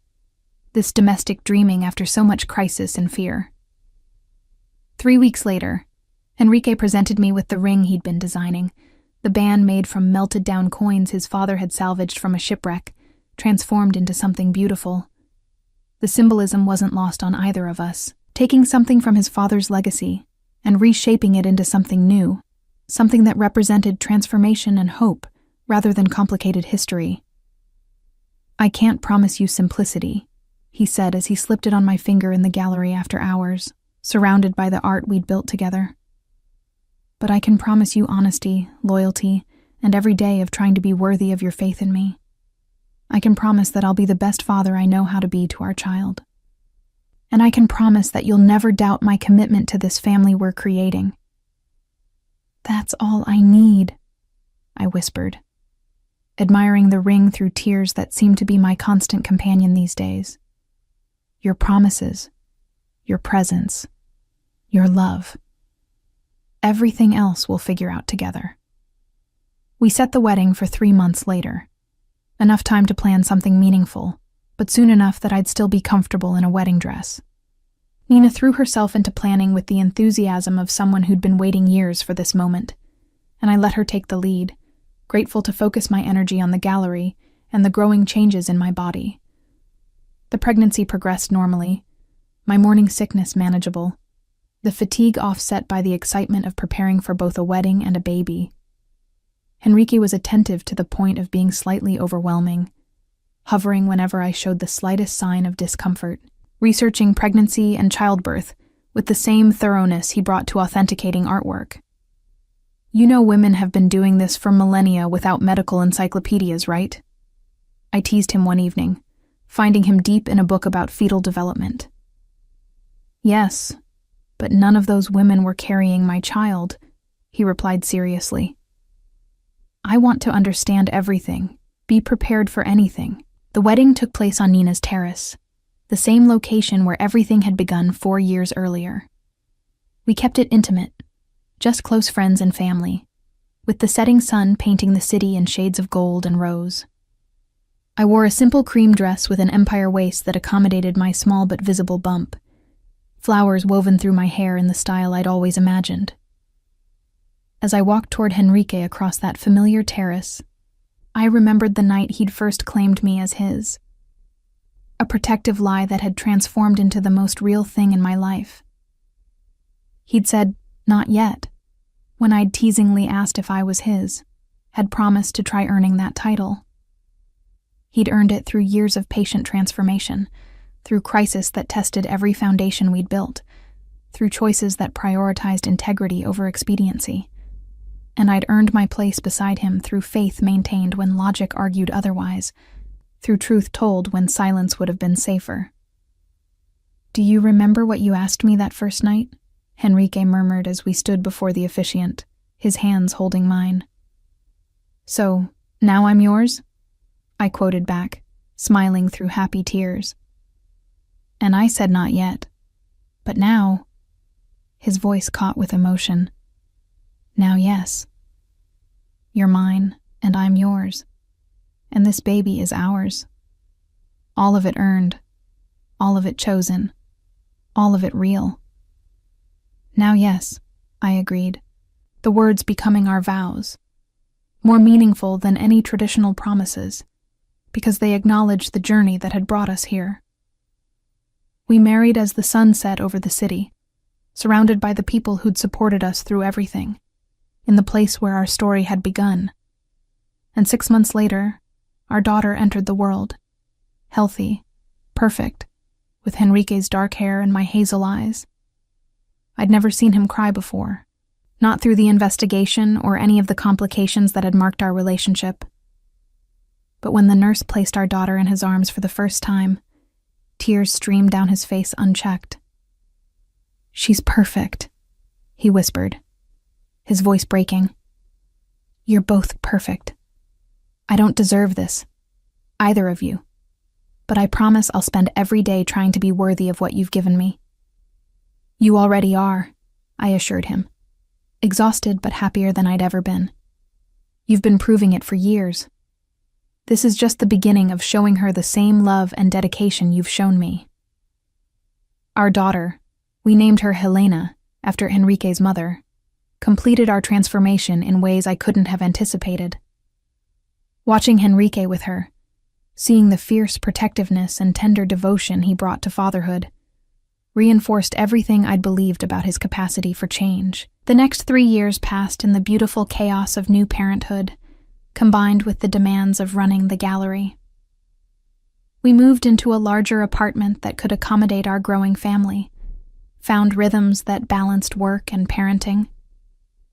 this domestic dreaming after so much crisis and fear. 3 weeks later, Enrique presented me with the ring he'd been designing, the band made from melted down coins his father had salvaged from a shipwreck, transformed into something beautiful. The symbolism wasn't lost on either of us, taking something from his father's legacy and reshaping it into something new, something that represented transformation and hope rather than complicated history. "I can't promise you simplicity," he said as he slipped it on my finger in the gallery after hours, surrounded by the art we'd built together. "But I can promise you honesty, loyalty, and every day of trying to be worthy of your faith in me. I can promise that I'll be the best father I know how to be to our child. And I can promise that you'll never doubt my commitment to this family we're creating." "That's all I need," I whispered, admiring the ring through tears that seemed to be my constant companion these days. "Your promises, your presence, your love. Everything else we'll figure out together." We set the wedding for 3 months later. Enough time to plan something meaningful, but soon enough that I'd still be comfortable in a wedding dress. Nina threw herself into planning with the enthusiasm of someone who'd been waiting years for this moment, and I let her take the lead, grateful to focus my energy on the gallery and the growing changes in my body. The pregnancy progressed normally, my morning sickness manageable, the fatigue offset by the excitement of preparing for both a wedding and a baby. Enrique was attentive to the point of being slightly overwhelming, hovering whenever I showed the slightest sign of discomfort, researching pregnancy and childbirth with the same thoroughness he brought to authenticating artwork. "You know women have been doing this for millennia without medical encyclopedias, right?" I teased him one evening, finding him deep in a book about fetal development. "Yes, but none of those women were carrying my child," he replied seriously. I want to understand everything, be prepared for anything. The wedding took place on Nina's terrace, the same location where everything had begun 4 years earlier. We kept it intimate, just close friends and family, with the setting sun painting the city in shades of gold and rose. I wore a simple cream dress with an empire waist that accommodated my small but visible bump, flowers woven through my hair in the style I'd always imagined. As I walked toward Henrique across that familiar terrace, I remembered the night he'd first claimed me as his, a protective lie that had transformed into the most real thing in my life. He'd said, "Not yet," when I'd teasingly asked if I was his, had promised to try earning that title. He'd earned it through years of patient transformation, through crisis that tested every foundation we'd built, through choices that prioritized integrity over expediency. And I'd earned my place beside him through faith maintained when logic argued otherwise, through truth told when silence would have been safer. "Do you remember what you asked me that first night?" Henrique murmured as we stood before the officiant, his hands holding mine. "So, now I'm yours?" I quoted back, smiling through happy tears. And I said not yet. But now, his voice caught with emotion. "Now, yes. You're mine, and I'm yours. And this baby is ours. All of it earned, all of it chosen, all of it real." "Now, yes," I agreed, the words becoming our vows, more meaningful than any traditional promises, because they acknowledged the journey that had brought us here. We married as the sun set over the city, surrounded by the people who'd supported us through everything, in the place where our story had begun. And 6 months later, our daughter entered the world, healthy, perfect, with Henrique's dark hair and my hazel eyes. I'd never seen him cry before, not through the investigation or any of the complications that had marked our relationship. But when the nurse placed our daughter in his arms for the first time, tears streamed down his face unchecked. "She's perfect," he whispered, his voice breaking. "You're both perfect. I don't deserve this, either of you, but I promise I'll spend every day trying to be worthy of what you've given me." "You already are," I assured him, exhausted but happier than I'd ever been. "You've been proving it for years. This is just the beginning of showing her the same love and dedication you've shown me." Our daughter, we named her Helena, after Henrique's mother, completed our transformation in ways I couldn't have anticipated. Watching Henrique with her, seeing the fierce protectiveness and tender devotion he brought to fatherhood, reinforced everything I'd believed about his capacity for change. The next 3 years passed in the beautiful chaos of new parenthood, combined with the demands of running the gallery. We moved into a larger apartment that could accommodate our growing family, found rhythms that balanced work and parenting,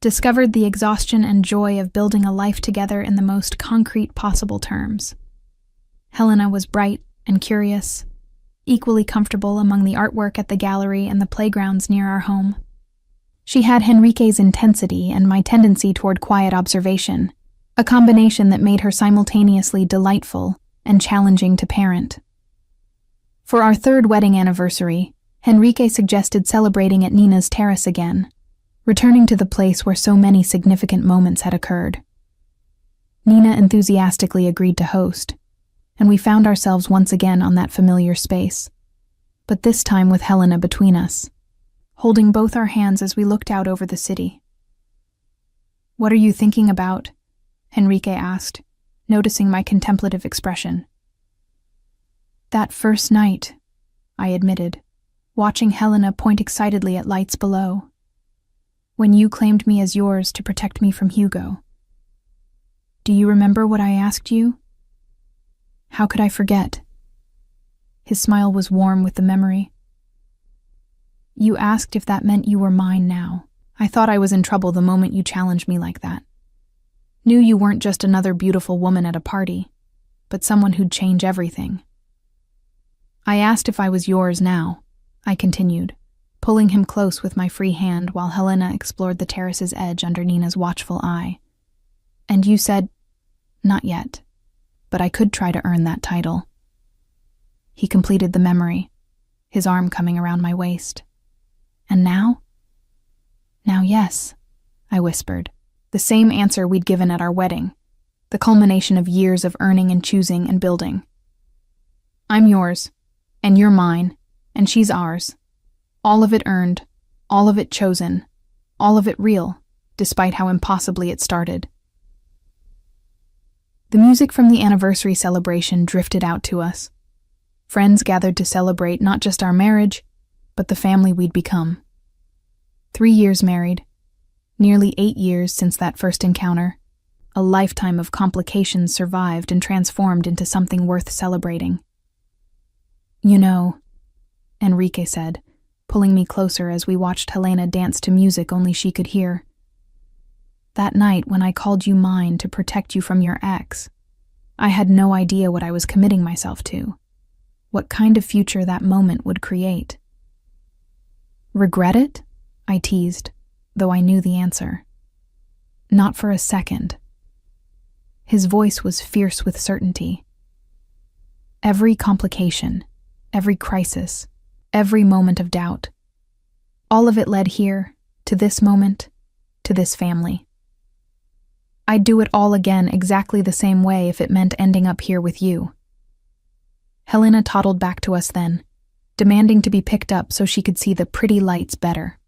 discovered the exhaustion and joy of building a life together in the most concrete possible terms. Helena was bright and curious, equally comfortable among the artwork at the gallery and the playgrounds near our home. She had Henrique's intensity and my tendency toward quiet observation, a combination that made her simultaneously delightful and challenging to parent. For our 3rd wedding anniversary, Henrique suggested celebrating at Nina's terrace again, returning to the place where so many significant moments had occurred. Nina enthusiastically agreed to host, and we found ourselves once again on that familiar space, but this time with Helena between us, holding both our hands as we looked out over the city. "What are you thinking about?" Henrique asked, noticing my contemplative expression. "That first night," I admitted, watching Helena point excitedly at lights below. "When you claimed me as yours to protect me from Hugo. Do you remember what I asked you?" "How could I forget?" His smile was warm with the memory. "You asked if that meant you were mine now. I thought I was in trouble the moment you challenged me like that. Knew you weren't just another beautiful woman at a party, but someone who'd change everything. I asked if I was yours now," I continued, pulling him close with my free hand while Helena explored the terrace's edge under Nina's watchful eye. And you said, "Not yet, but I could try to earn that title." He completed the memory, his arm coming around my waist. "And now?" "Now, yes," I whispered. The same answer we'd given at our wedding, the culmination of years of earning and choosing and building. "I'm yours, and you're mine, and she's ours. All of it earned, all of it chosen, all of it real, despite how impossibly it started." The music from the anniversary celebration drifted out to us. Friends gathered to celebrate not just our marriage, but the family we'd become. 3 years married, nearly 8 years since that first encounter, a lifetime of complications survived and transformed into something worth celebrating. "You know," Enrique said, pulling me closer as we watched Helena dance to music only she could hear. "That night when I called you mine to protect you from your ex, I had no idea what I was committing myself to, what kind of future that moment would create." "Regret it?" I teased, though I knew the answer. "Not for a second." His voice was fierce with certainty. Every complication, every crisis, every moment of doubt, all of it led here, to this moment, to this family. I'd do it all again exactly the same way if it meant ending up here with you. Helena toddled back to us then, demanding to be picked up so she could see the pretty lights better.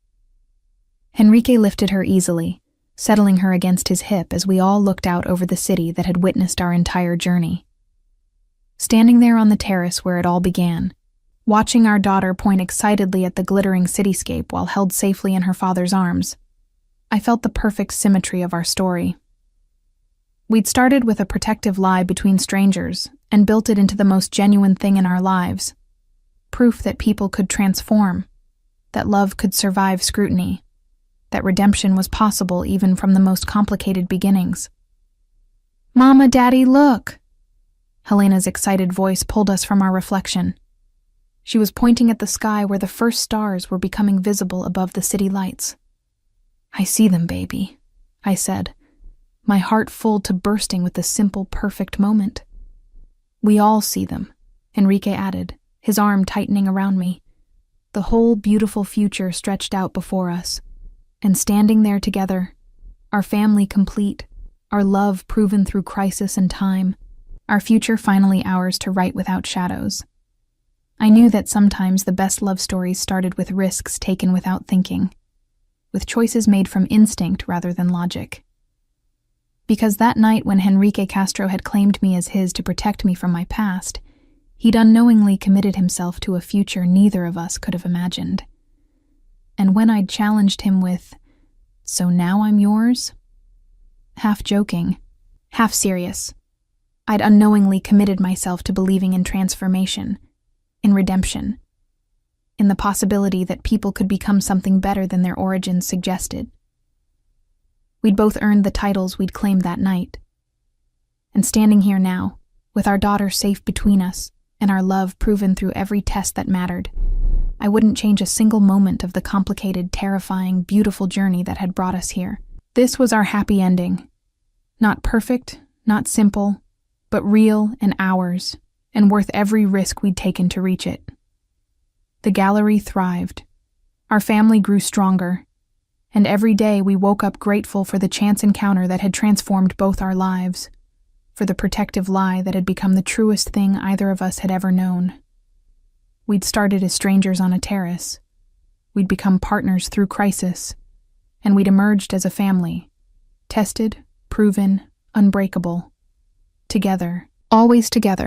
Enrique lifted her easily, settling her against his hip as we all looked out over the city that had witnessed our entire journey. Standing there on the terrace where it all began, watching our daughter point excitedly at the glittering cityscape while held safely in her father's arms, I felt the perfect symmetry of our story. We'd started with a protective lie between strangers and built it into the most genuine thing in our lives. Proof that people could transform, that love could survive scrutiny, that redemption was possible even from the most complicated beginnings. "Mama, Daddy, look!" Helena's excited voice pulled us from our reflection. She was pointing at the sky where the first stars were becoming visible above the city lights. "I see them, baby," I said, my heart full to bursting with the simple, perfect moment. "We all see them," Enrique added, his arm tightening around me. The whole beautiful future stretched out before us, and standing there together, our family complete, our love proven through crisis and time, our future finally ours to write without shadows. I knew that sometimes the best love stories started with risks taken without thinking, with choices made from instinct rather than logic. Because that night when Enrique Castro had claimed me as his to protect me from my past, he'd unknowingly committed himself to a future neither of us could have imagined. And when I'd challenged him with, "So now I'm yours?" half joking, half serious, I'd unknowingly committed myself to believing in transformation, in redemption, in the possibility that people could become something better than their origins suggested. We'd both earned the titles we'd claimed that night. And standing here now, with our daughter safe between us and our love proven through every test that mattered, I wouldn't change a single moment of the complicated, terrifying, beautiful journey that had brought us here. This was our happy ending. Not perfect, not simple, but real and ours, and worth every risk we'd taken to reach it. The gallery thrived. Our family grew stronger, and every day we woke up grateful for the chance encounter that had transformed both our lives, for the protective lie that had become the truest thing either of us had ever known. We'd started as strangers on a terrace. We'd become partners through crisis, and we'd emerged as a family, tested, proven, unbreakable. Together, always together.